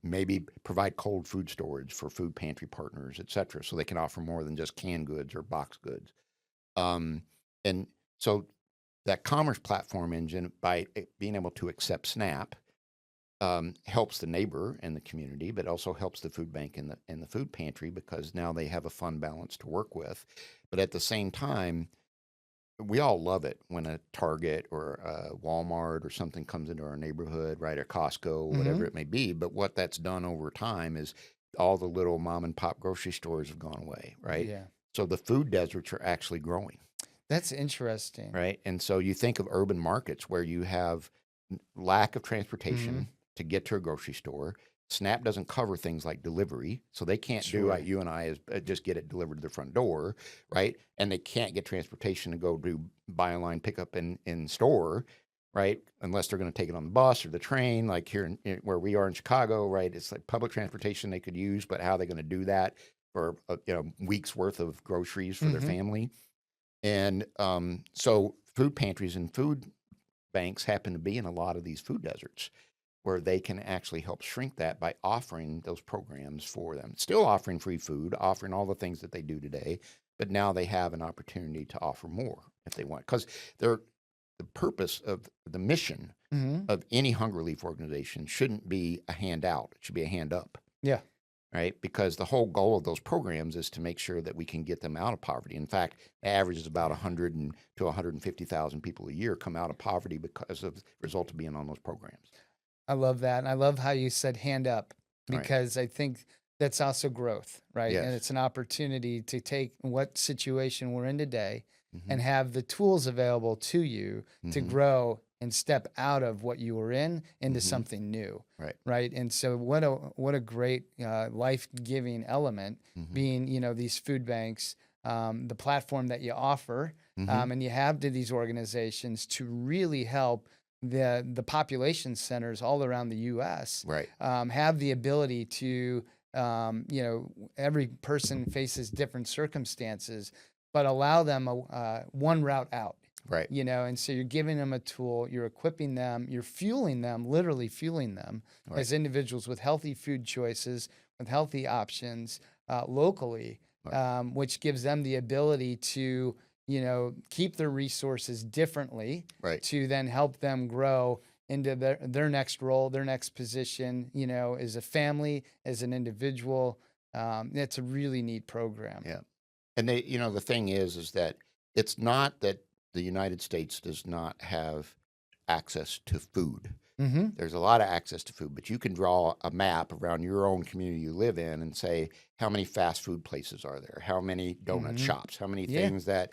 maybe provide cold food storage for food pantry partners, et cetera, so they can offer more than just canned goods or box goods. Um, and so that commerce platform engine, by being able to accept SNAP, helps the neighbor and the community, but also helps the food bank and the food pantry because now they have a fund balance to work with. But at the same time, we all love it when a Target or a Walmart or something comes into our neighborhood, right? Or Costco, Mm-hmm. whatever it may be. But what that's done over time is all the little mom and pop grocery stores have gone away, right? Yeah. So the food deserts are actually growing. That's interesting. Right. And so you think of urban markets where you have lack of Mm-hmm. transportation to get to a grocery store. SNAP doesn't cover things like delivery. So they can't do Sure. like you and I is just get it delivered to their front door. Right. And they can't get transportation to go do buy online pickup in store. Right. Unless they're going to take it on the bus or the train, like here where we are in Chicago. Right. It's like public transportation they could use, but how are they going to do that for weeks worth of groceries for their Mm-hmm. family? And so food pantries and food banks happen to be in a lot of these food deserts where they can actually help shrink that by offering those programs for them. Still offering free food, offering all the things that they do today, but now they have an opportunity to offer more if they want. Because the purpose of the mission Mm-hmm. of any hunger relief organization shouldn't be a handout, it should be a hand up. Yeah. Right? Because the whole goal of those programs is to make sure that we can get them out of poverty. In fact, the average is about 100 to 150,000 people a year come out of poverty because of the result of being on those programs. I love that. And I love how you said hand up Right. because I think that's also growth, right? And Yes. it's an opportunity to take what situation we're in today Mm-hmm. and have the tools available to you to Mm-hmm. grow and step out of what you were in into Mm-hmm. something new, Right. right? And so what a great life-giving element Mm-hmm. being, these food banks, the platform that you offer, Mm-hmm. and you have to these organizations to really help the population centers all around the U.S. Right. Have the ability to every person faces different circumstances, but allow them one route out. Right. And so you're giving them a tool, you're equipping them, you're fueling them, literally fueling them Right. as individuals with healthy food choices, with healthy options locally, Right. which gives them the ability to keep their resources differently Right. to then help them grow into their next role, their next position, as a family, as an individual. It's a really neat program. Yeah. And the thing is that it's not that the United States does not have access to food. Mm-hmm. There's a lot of access to food, but you can draw a map around your own community you live in and say, how many fast food places are there? How many donut Mm-hmm. shops? How many Yeah. things that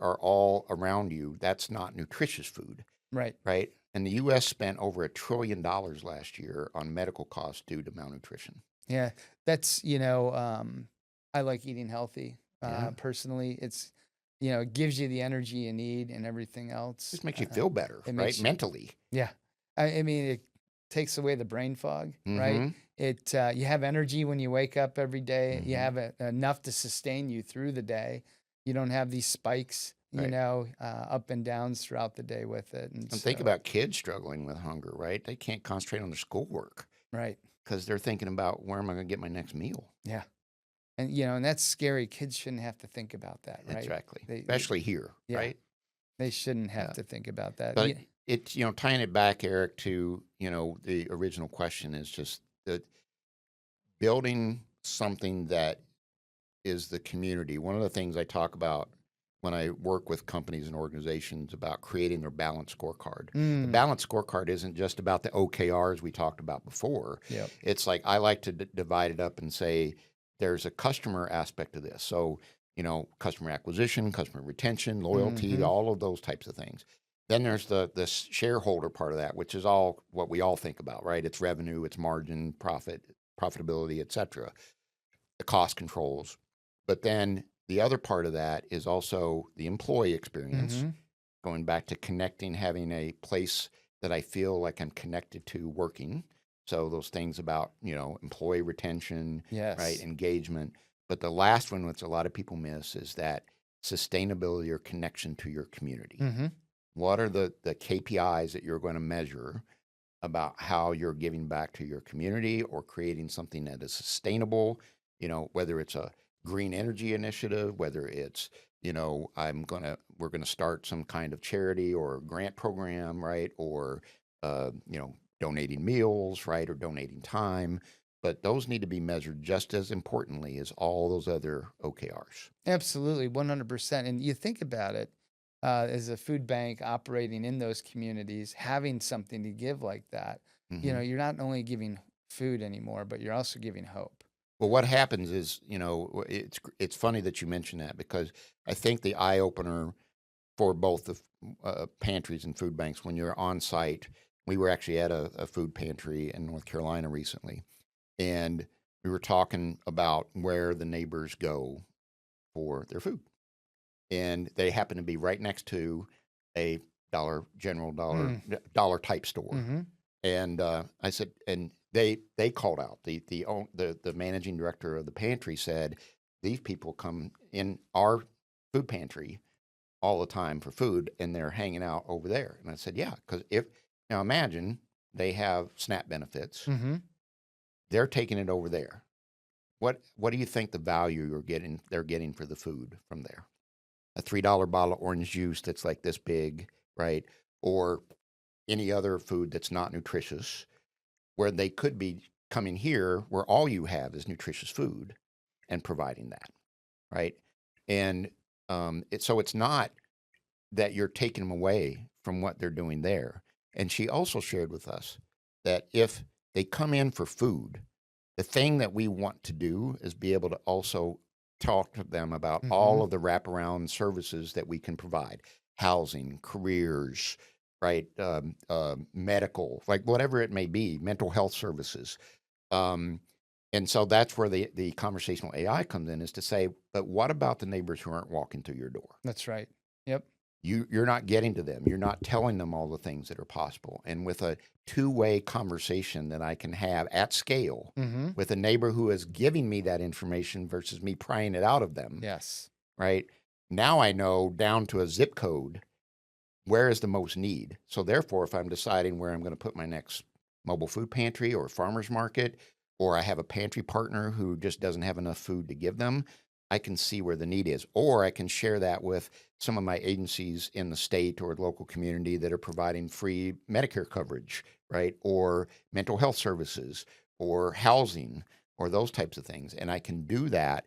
are all around you? That's not nutritious food, Right. right? And the U.S. spent over $1 trillion last year on medical costs due to malnutrition. Yeah, that's, I like eating healthy. Yeah. Personally, it gives you the energy you need and everything else. Just makes you feel better, It right? makes Mentally. Yeah. I mean, it takes away the brain fog, right? Mm-hmm. You have energy when you wake up every day. You Mm-hmm. have enough to sustain you through the day. You don't have these spikes, Right. up and downs throughout the day with it. And And think so, about kids struggling with hunger, right? They can't concentrate on their schoolwork right. because they're thinking about where am I going to get my next meal? Yeah. And that's scary. Kids shouldn't have to think about that, right? Exactly. They, Especially here, yeah, right? they shouldn't have Yeah. to think about that. But it's, tying it back, Eric, to, the original question is just that building something that is the community. One of the things I talk about when I work with companies and organizations about creating their balanced scorecard. The balanced scorecard isn't just about the OKRs we talked about before. Yep. It's like I like to divide it up and say there's a customer aspect of this. So, customer acquisition, customer retention, loyalty, all of those types of things. Then there's the shareholder part of that, which is all what we all think about, right? It's revenue, it's margin, profitability, et cetera, the cost controls. But then the other part of that is also the employee experience, going back to connecting, having a place that I feel like I'm connected to working. So those things about, employee retention, Yes. right, engagement. But the last one, which a lot of people miss, is that sustainability or connection to your community. What are the KPIs that you're going to measure about how you're giving back to your community or creating something that is sustainable, whether it's a green energy initiative, whether it's, we're going to start some kind of charity or grant program, right? Or, donating meals, right? Or donating time. But those need to be measured just as importantly as all those other OKRs. Absolutely, 100%. And you think about it, as a food bank operating in those communities, having something to give like that, you're not only giving food anymore, but you're also giving hope. Well, what happens is, it's funny that you mention that because I think the eye opener for both the pantries and food banks when you're on site. We were actually at a food pantry in North Carolina recently, and we were talking about where the neighbors go for their food, and they happen to be right next to a dollar type store. And I said, and they called out the managing director of the pantry said, these people come in our food pantry all the time for food, and they're hanging out over there. And I said, yeah, because now imagine they have SNAP benefits, they're taking it over there. What do you think the value they're getting for the food from there? A $3 bottle of orange juice that's like this big, right? Or any other food that's not nutritious, where they could be coming here where all you have is nutritious food and providing that, right? And so it's not that you're taking them away from what they're doing there. And she also shared with us that if they come in for food, the thing that we want to do is be able to also talk to them about all of the wraparound services that we can provide: housing, careers, right? Medical, like whatever it may be, mental health services. And so that's where the conversational AI comes in, is to say, but what about the neighbors who aren't walking through your door? That's right. Yep. You're not getting to them. You're not telling them all the things that are possible. And with a two-way conversation that I can have at scale with a neighbor who is giving me that information versus me prying it out of them. Yes. Right. Now I know down to a zip code where is the most need. So therefore, if I'm deciding where I'm going to put my next mobile food pantry or farmer's market, or I have a pantry partner who just doesn't have enough food to give them, I can see where the need is. Or I can share that with some of my agencies in the state or local community that are providing free Medicare coverage, right? Or mental health services or housing or those types of things. And I can do that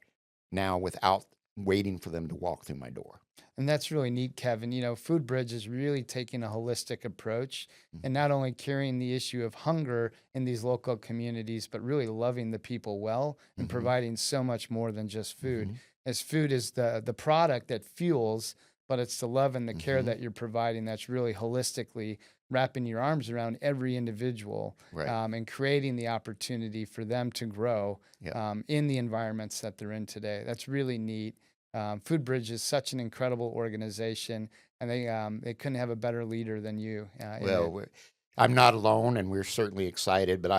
now without waiting for them to walk through my door. And that's really neat, Kevin. Food Bridge is really taking a holistic approach and not only curing the issue of hunger in these local communities, but really loving the people well and providing so much more than just food. As food is the product that fuels but it's the love and the care Mm-hmm. that you're providing that's really holistically wrapping your arms around every individual, Right. and creating the opportunity for them to grow Yeah. in the environments that they're in today. That's really neat. Foodbridge is such an incredible organization, and they couldn't have a better leader than you in Well, it. I'm not alone, and we're certainly excited, but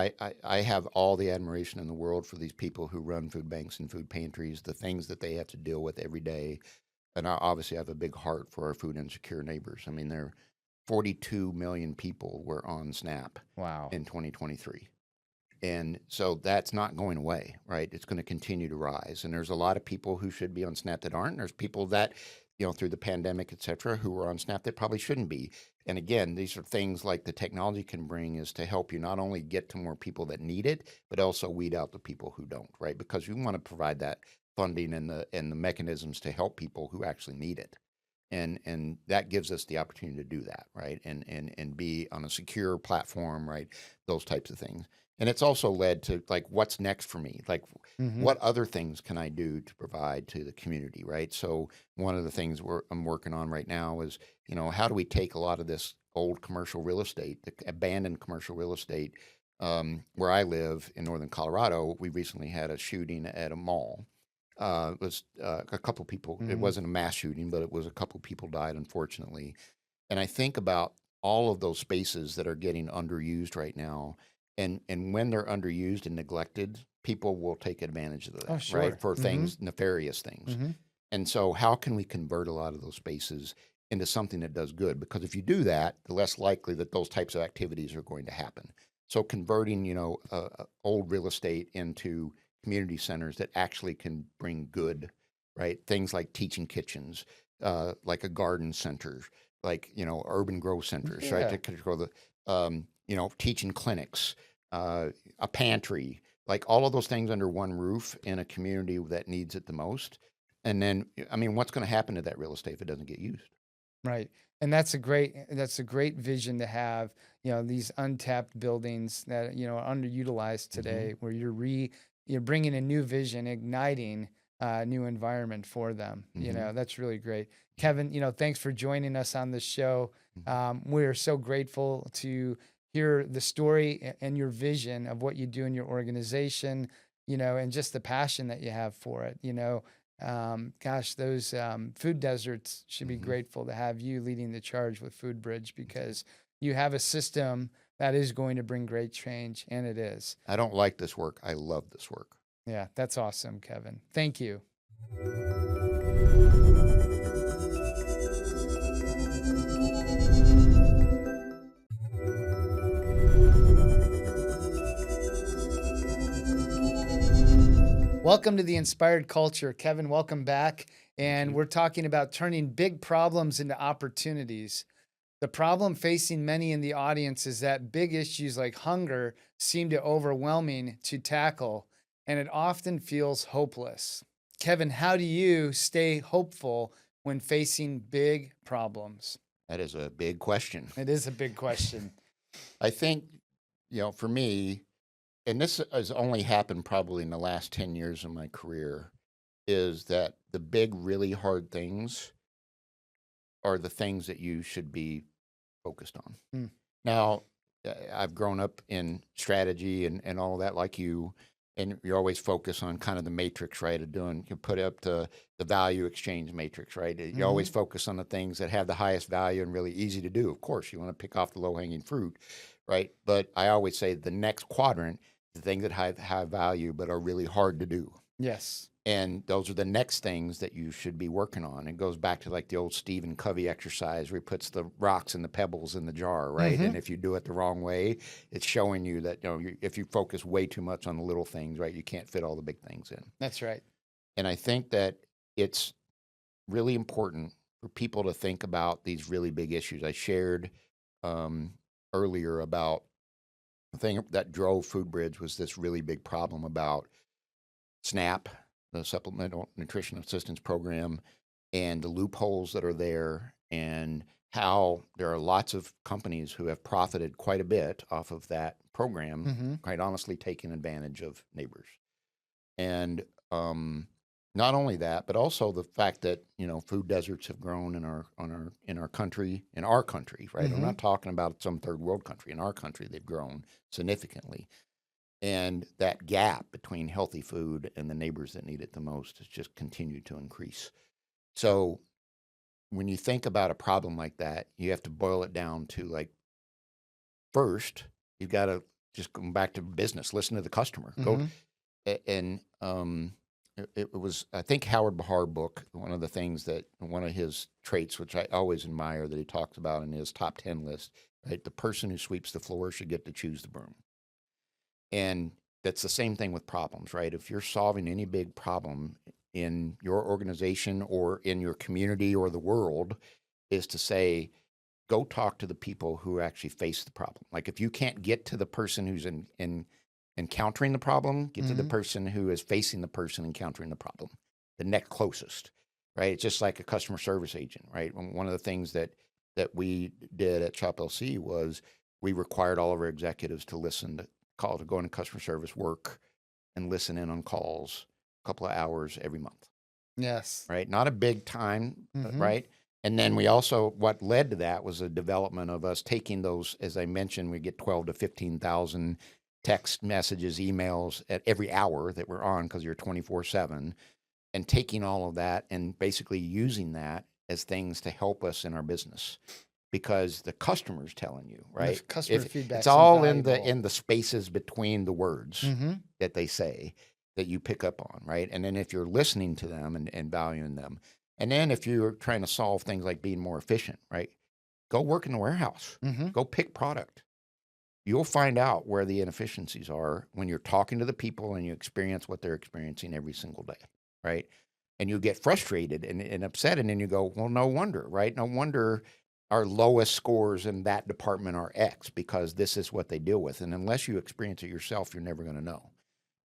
I have all the admiration in the world for these people who run food banks and food pantries, the things that they have to deal with every day. And I obviously have a big heart for our food insecure neighbors. I mean, there are 42 million people were on SNAP Wow. in 2023. And so that's not going away, right? It's going to continue to rise. And there's a lot of people who should be on SNAP that aren't. There's people that, through the pandemic, et cetera, who are on SNAP that probably shouldn't be. And again, these are things like the technology can bring is to help you not only get to more people that need it, but also weed out the people who don't, right? Because we want to provide that funding and the mechanisms to help people who actually need it. And that gives us the opportunity to do that, right? And be on a secure platform, right? Those types of things. And it's also led to like what's next for me? Like Mm-hmm. what other things can I do to provide to the community, right? So one of the things I'm working on right now is, how do we take a lot of this old commercial real estate, the abandoned commercial real estate, where I live in northern Colorado. We recently had a shooting at a mall. It was a couple people. It Mm-hmm. wasn't a mass shooting, but it was a couple people died, unfortunately. And I think about all of those spaces that are getting underused right now, and when they're underused and neglected, people will take advantage of Oh, that, right? sure. For Mm-hmm. things, nefarious things. Mm-hmm. And so, how can we convert a lot of those spaces into something that does good? Because if you do that, the less likely that those types of activities are going to happen. So, converting, old real estate into community centers that actually can bring good, right? Things like teaching kitchens, like a garden center, like urban grow centers, right? Yeah. To control the, teaching clinics, a pantry, like all of those things under one roof in a community that needs it the most. And then, I mean, what's going to happen to that real estate if it doesn't get used? Right. And that's a great vision to have, these untapped buildings that, are underutilized Mm-hmm. today, where you're bringing a new vision, igniting a new environment for them. Mm-hmm. That's really great. Kevin, thanks for joining us on this show. Mm-hmm. We're so grateful to hear the story and your vision of what you do in your organization, and just the passion that you have for it. Gosh, those food deserts should be Mm-hmm. grateful to have you leading the charge with Foodbridge, because you have a system that is going to bring great change, and it is. I don't like this work. I love this work. Yeah, that's awesome, Kevin. Thank you. Welcome to the Inspired Culture. Kevin, welcome back. Thank And you. we're talking about turning big problems into opportunities. The problem facing many in the audience is that big issues like hunger seem to overwhelming to tackle, and it often feels hopeless. Kevin, how do you stay hopeful when facing big problems? That is a big question. It is a big question. I think, for me, and this has only happened probably in the last 10 years of my career, is that the big, really hard things are the things that you should be focused on. Mm. Now, I've grown up in strategy and all that like you, and you always focus on kind of the matrix, right? Of doing, you put up the value exchange matrix, right? You always Mm-hmm. focus on the things that have the highest value and really easy to do. Of course, you want to pick off the low hanging fruit, right? But I always say the next quadrant, the things that have high value but are really hard to do. Yes. And those are the next things that you should be working on. It goes back to like the old Stephen Covey exercise where he puts the rocks and the pebbles in the jar, right? Mm-hmm. And if you do it the wrong way, it's showing you that, if you focus way too much on the little things, right, you can't fit all the big things in. That's right. And I think that it's really important for people to think about these really big issues. I shared earlier about the thing that drove Foodbridge was this really big problem about SNAP, the Supplemental Nutrition Assistance Program, and the loopholes that are there, and how there are lots of companies who have profited quite a bit off of that program, Mm-hmm. quite honestly, taking advantage of neighbors. And Not only that, but also the fact that, food deserts have grown in our country, right? I'm Mm-hmm. not talking about some third world country. In our country, they've grown significantly. And that gap between healthy food and the neighbors that need it the most has just continued to increase. So when you think about a problem like that, you have to boil it down to, like, first, you've got to just go back to business, listen to the customer. Go Mm-hmm. and it was, I think, Howard Bahar book, one of the things that one of his traits, which I always admire, that he talks about in his top 10 list, right? The person who sweeps the floor should get to choose the broom. And that's the same thing with problems, right? If you're solving any big problem in your organization or in your community or the world, is to say, go talk to the people who actually face the problem. Like, if you can't get to the person who's in encountering the problem, get to the Mm-hmm. person who is facing the person encountering the problem, the next closest, right? It's just like a customer service agent, right? One of the things that we did at Shop LC was we required all of our executives to listen to to go into customer service work and listen in on calls a couple of hours every month, Yes. right? Not a big time, Mm-hmm. right? And then we also, what led to that was a development of us taking those, as I mentioned, we get 12 to 15,000 text messages, emails at every hour that we're on, because you're 24/7, and taking all of that and basically using that as things to help us in our business, because the customer's telling you, The right? customer If it's feedback's all invaluable. in the spaces between the words Mm-hmm. that they say, that you pick up on, right? And then if you're listening to them and valuing them, and then if you're trying to solve things like being more efficient, right? Go work in the warehouse. Mm-hmm. Go pick product. You'll find out where the inefficiencies are when you're talking to the people and you experience what they're experiencing every single day, right? And you get frustrated and upset, and then you go, well, no wonder, right? No wonder our lowest scores in that department are X, because this is what they deal with. And unless you experience it yourself, you're never going to know.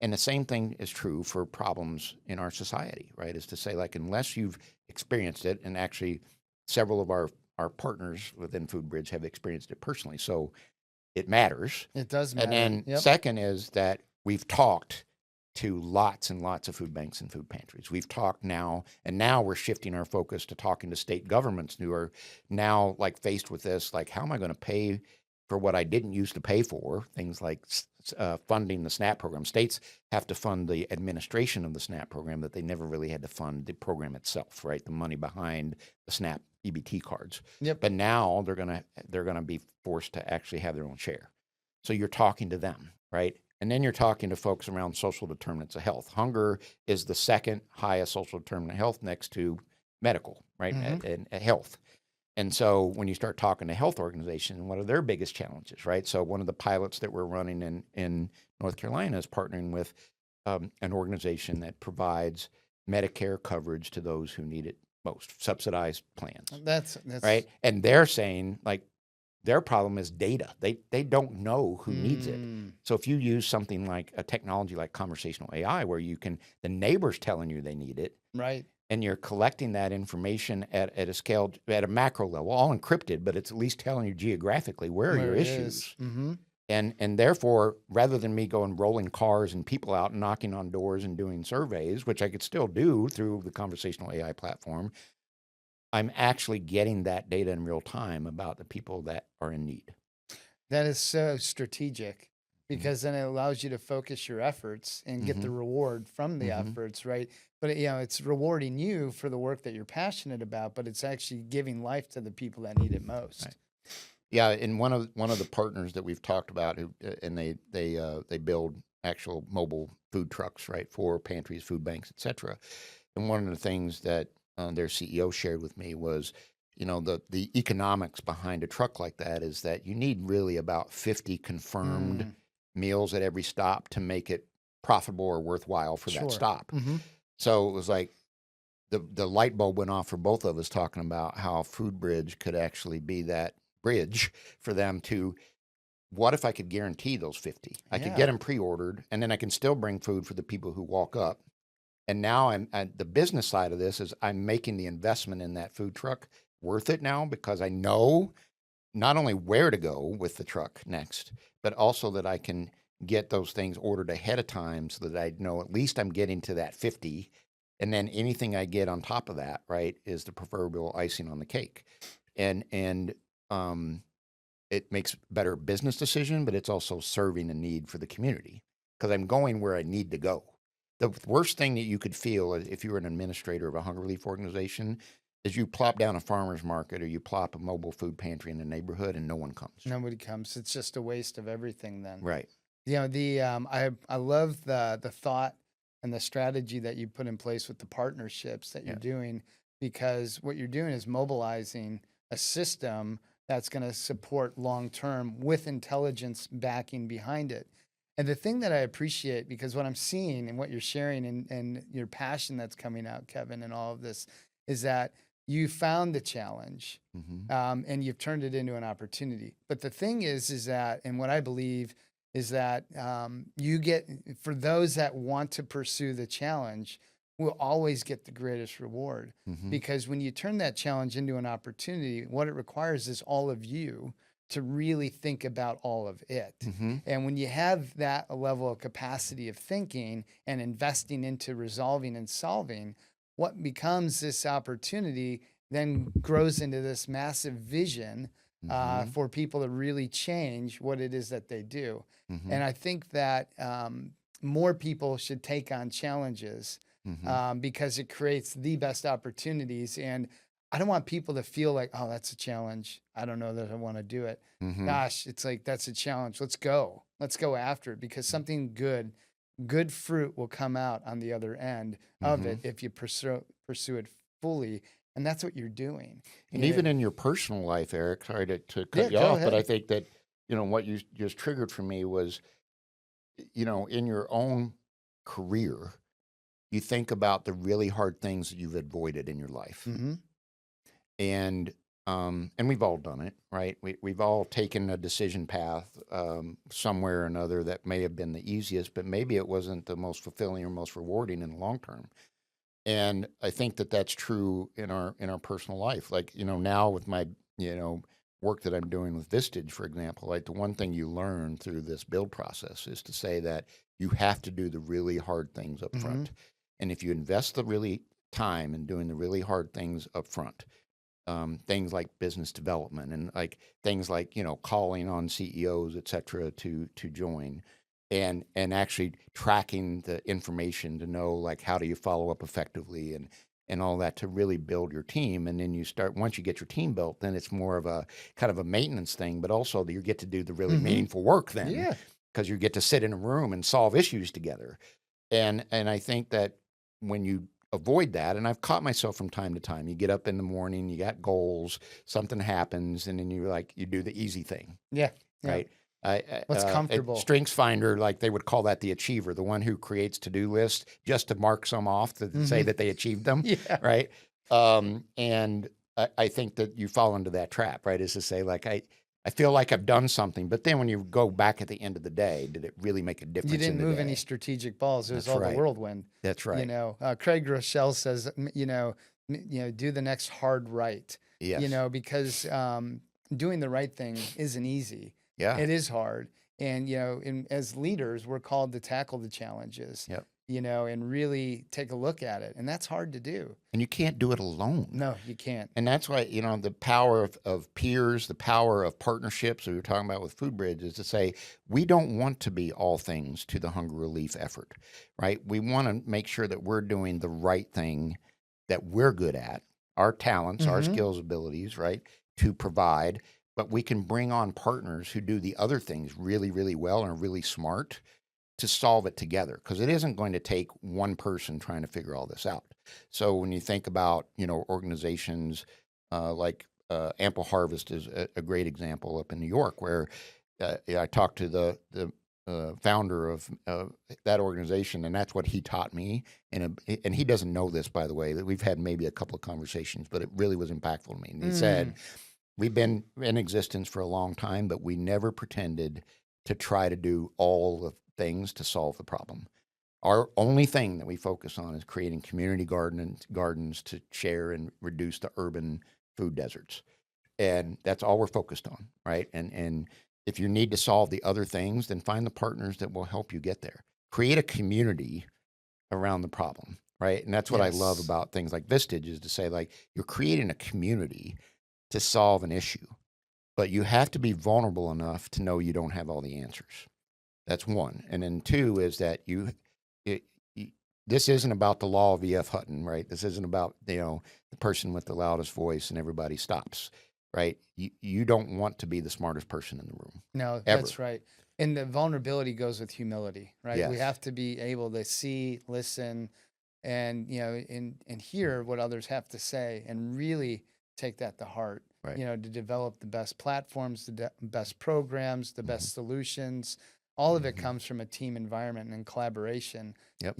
And the same thing is true for problems in our society, right? Is to say, like, unless you've experienced it, and actually several of our partners within FoodBridge have experienced it personally. So it matters. It does And matter. then Yep. second is that we've talked to lots and lots of food banks and food pantries. We've talked now, and now we're shifting our focus to talking to state governments who are now, like, faced with this, like, how am I going to pay for what I didn't used to pay for? Things like funding the SNAP program. States have to fund the administration of the SNAP program, that they never really had to fund the program itself, right? The money behind the SNAP EBT cards. Yep. But now they're gonna be forced to actually have their own share. So you're talking to them, right? And then you're talking to folks around social determinants of health. Hunger is the second highest social determinant of health, next to medical, right? Mm-hmm. And health. And so when you start talking to health organizations, what are their biggest challenges, right? So one of the pilots that we're running in North Carolina is partnering with an organization that provides Medicare coverage to those who need it most, subsidized plans, That's right? And they're saying, like, their problem is data. They don't know who needs it. So if you use something like a technology like conversational AI, where the neighbor's telling you they need it, right. and you're collecting that information at a scale, at a macro level, all encrypted, but it's at least telling you geographically where are your it issues. is. Mm-hmm. And therefore, rather than me going rolling cars and people out and knocking on doors and doing surveys, which I could still do through the conversational AI platform, I'm actually getting that data in real time about the people that are in need. That is so strategic, because then it allows you to focus your efforts and get the reward from the efforts, right? But it's rewarding you for the work that you're passionate about, but it's actually giving life to the people that need it most. Right. Yeah, and one of the partners that we've talked about, who and they build actual mobile food trucks, right, for pantries, food banks, etc. And one of the things that their CEO shared with me was, the economics behind a truck like that is that you need really about 50 confirmed meals at every stop to make it profitable or worthwhile for that stop. Mm-hmm. So it was like the light bulb went off for both of us, talking about how FoodBridge could actually be that bridge for them to, what if I could guarantee those 50? I could get them pre-ordered, and then I can still bring food for the people who walk up. And now the business side of this is I'm making the investment in that food truck worth it now, because I know not only where to go with the truck next, but also that I can get those things ordered ahead of time, so that I know at least I'm getting to that 50 And then anything I get on top of that, right, is the proverbial icing on the cake. And it makes better business decision, but it's also serving a need for the community because I'm going where I need to go. The worst thing that you could feel if you were an administrator of a hunger relief organization is you plop down a farmer's market or you plop a mobile food pantry in the neighborhood and no one comes. Nobody comes. It's just a waste of everything then. Right. You know, I love the thought and the strategy that you put in place with the partnerships that you're doing, because what you're doing is mobilizing a system that's going to support long term with intelligence backing behind it. And the thing that I appreciate, because what I'm seeing and what you're sharing and your passion that's coming out, Kevin, and all of this, is that you found the challenge, and you've turned it into an opportunity. But the thing is that, and what I believe is that you get, for those that want to pursue the challenge, will always get the greatest reward. Because when you turn that challenge into an opportunity, what it requires is all of you to really think about all of it. And when you have that level of capacity of thinking and investing into resolving and solving, what becomes this opportunity then grows into this massive vision for people to really change what it is that they do. And I think that more people should take on challenges because it creates the best opportunities. And I don't want people to feel like, oh, that's a challenge, I don't know that I want to do it. Gosh, it's like, that's a challenge. Let's go after it, because something good fruit will come out on the other end of it if you pursue it fully. And that's what you're doing. And even in your personal life, Eric, sorry to cut you off, but I think that, what you just triggered for me was, in your own career, you think about the really hard things that you've avoided in your life. And we've all done it, right? We've all taken a decision path somewhere or another that may have been the easiest, but maybe it wasn't the most fulfilling or most rewarding in the long term. And I think that that's true in our personal life. Like, now with my, work that I'm doing with Vistage, for example, like the one thing you learn through this build process is to say that you have to do the really hard things up front. And if you invest the really time in doing the really hard things up front, things like business development and like things like, calling on CEOs, et cetera, to join, and actually tracking the information to know, like, how do you follow up effectively and all that to really build your team. And then once you get your team built, then it's more of a kind of a maintenance thing, but also that you get to do the really meaningful work then, because you get to sit in a room and solve issues together. And I think that when you avoid that, and I've caught myself from time to time, you get up in the morning, you got goals, something happens, and then you do the easy thing. Right. What's comfortable? Strengths Finder, like they would call that the achiever, the one who creates to-do lists just to mark some off to say that they achieved them. Right. And I think that you fall into that trap, right? Is to say, like, I feel like I've done something, but then when you go back at the end of the day, did it really make a difference? You didn't move any strategic balls. It was all the whirlwind. That's right. Craig Rochelle says, do the next hard right. Yes. Because doing the right thing isn't easy. It is hard. And, as leaders, we're called to tackle the challenges, and really take a look at it. And that's hard to do. And you can't do it alone. No, you can't. And that's why, the power of peers, the power of partnerships that we were talking about with FoodBridge is to say, we don't want to be all things to the hunger relief effort, right? We want to make sure that we're doing the right thing that we're good at, our talents, our skills, abilities, right, to provide. But we can bring on partners who do the other things really, really well and are really smart to solve it together, because it isn't going to take one person trying to figure all this out. So when you think about, organizations like Ample Harvest is a great example up in New York, where I talked to the founder of that organization, and that's what he taught me. And he doesn't know this, by the way, that we've had maybe a couple of conversations, but it really was impactful to me. And he said, we've been in existence for a long time, but we never pretended to try to do all the things to solve the problem. Our only thing that we focus on is creating community gardens to share and reduce the urban food deserts. And that's all we're focused on, right? And if you need to solve the other things, then find the partners that will help you get there. Create a community around the problem, right? And that's what I love Yes. about things like Vistage is to say, like, you're creating a community to solve an issue, but you have to be vulnerable enough to know you don't have all the answers. That's one. And then two is that it, you this isn't about the law of E.F. Hutton, right? This isn't about, the person with the loudest voice and everybody stops, right? You don't want to be the smartest person in the room, No, ever. that's right. And the vulnerability goes with humility, right? We Yes. have to be able to see, listen, and and hear what others have to say, and really take that to heart. Right. To develop the best platforms, the best programs, the Mhm. best solutions. All of it Mhm. comes from a team environment and collaboration. Yep.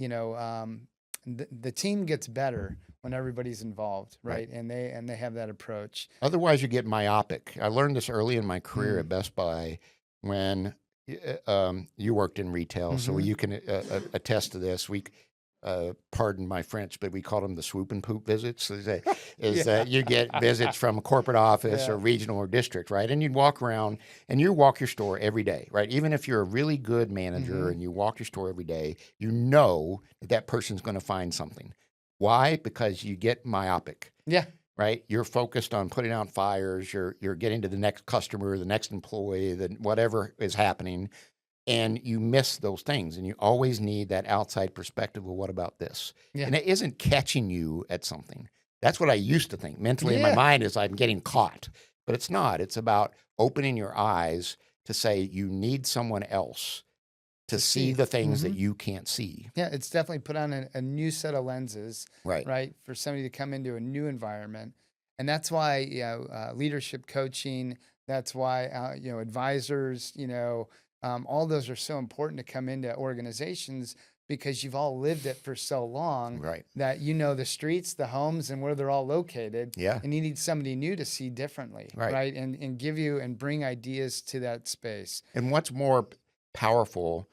The team gets better when everybody's involved, Right. right? And they have that approach. Otherwise, you get myopic. I learned this early in my career Mm. at Best Buy when you worked in retail, so Mhm. you can attest to this. Pardon my French, but we called them the swoop and poop visits. Is that you get visits from a corporate office Yeah. or regional or district, right? And you'd walk around and you walk your store every day, right? Even if you're a really good manager Mhm. and you walk your store every day, you know that person's going to find something. Why? Because you get myopic. Yeah. Right? You're focused on putting out fires. You're getting to the next customer, the next employee, whatever is happening, and you miss those things. And you always need that outside perspective of what about this? Yeah. And it isn't catching you at something. That's what I used to think mentally in my Yeah. mind is I'm getting caught, but it's not. It's about opening your eyes to say you need someone else to see the things that you can't see. Yeah, it's definitely put on a new set of lenses, Right. right, for somebody to come into a new environment. And that's why, leadership coaching, that's why, advisors, all those are so important to come into organizations because you've all lived it for so long Right. that you know the streets, the homes, and where they're all located. Yeah. And you need somebody new to see differently, Right. right? And give you and bring ideas to that space. And what's more powerful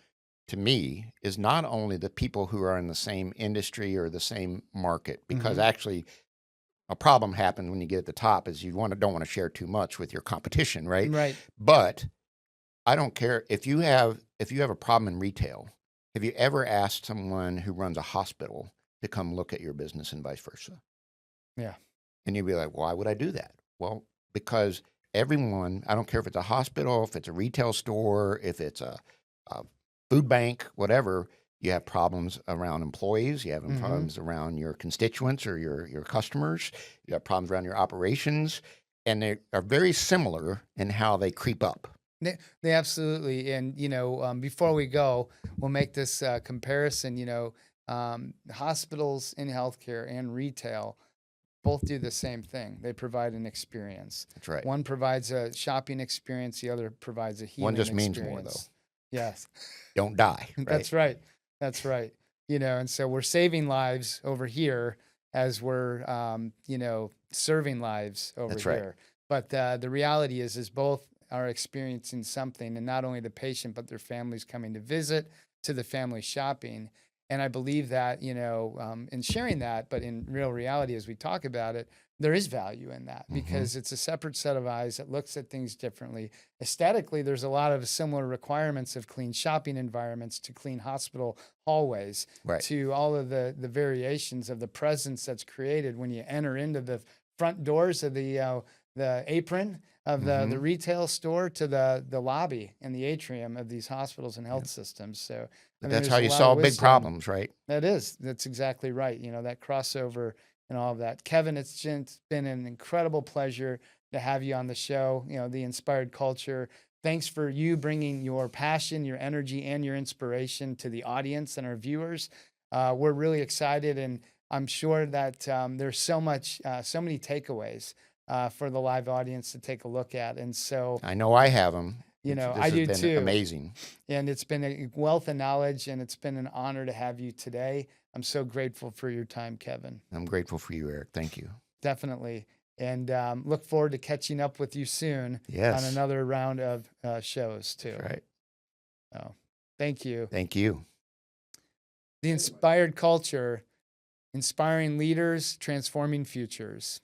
to me is not only the people who are in the same industry or the same market, because Mhm. actually a problem happens when you get at the top is don't want to share too much with your competition, right? Right. But I don't care if you have a problem in retail. Have you ever asked someone who runs a hospital to come look at your business and vice versa? Yeah. And you'd be like, why would I do that? Well, because everyone, I don't care if it's a hospital, if it's a retail store, if it's a food bank, whatever, you have problems around employees, you have Mhm. problems around your constituents or your customers, you have problems around your operations, and they are very similar in how they creep up. They absolutely, and before we go, we'll make this comparison. Hospitals in healthcare and retail both do the same thing. They provide an experience. That's right. One provides a shopping experience. The other provides a healing One just experience. means more, though. Yes, Don't die, right? that's right. That's right. And so we're saving lives over here as we're, serving lives over That's right. here. But the reality is both are experiencing something, and not only the patient, but their families coming to visit, to the family shopping. And I believe that, in sharing that, but in real reality, as we talk about it, there is value in that because it's a separate set of eyes that looks at things differently. Aesthetically, there's a lot of similar requirements of clean shopping environments to clean hospital hallways, Right. to all of the variations of the presence that's created when you enter into the front doors of the apron of the retail store to the lobby and the atrium of these hospitals and health systems. So But that's how there's a you lot of solve big wisdom. problems, right? That's exactly right. That crossover and all of that. Kevin, it's been an incredible pleasure to have you on the show. The Inspired Culture. Thanks for you bringing your passion, your energy, and your inspiration to the audience and our viewers. We're really excited, and I'm sure that there's so many takeaways for the live audience to take a look at. And so I know I have them. I This do has been too. amazing. And it's been a wealth of knowledge, and it's been an honor to have you today. I'm so grateful for your time, Kevin. I'm grateful for you, Eric. Thank you. Definitely. And look forward to catching up with you soon on Yes. another round of shows, too. That's right. Oh, thank you. Thank you. The Inspired Culture, inspiring leaders, transforming futures.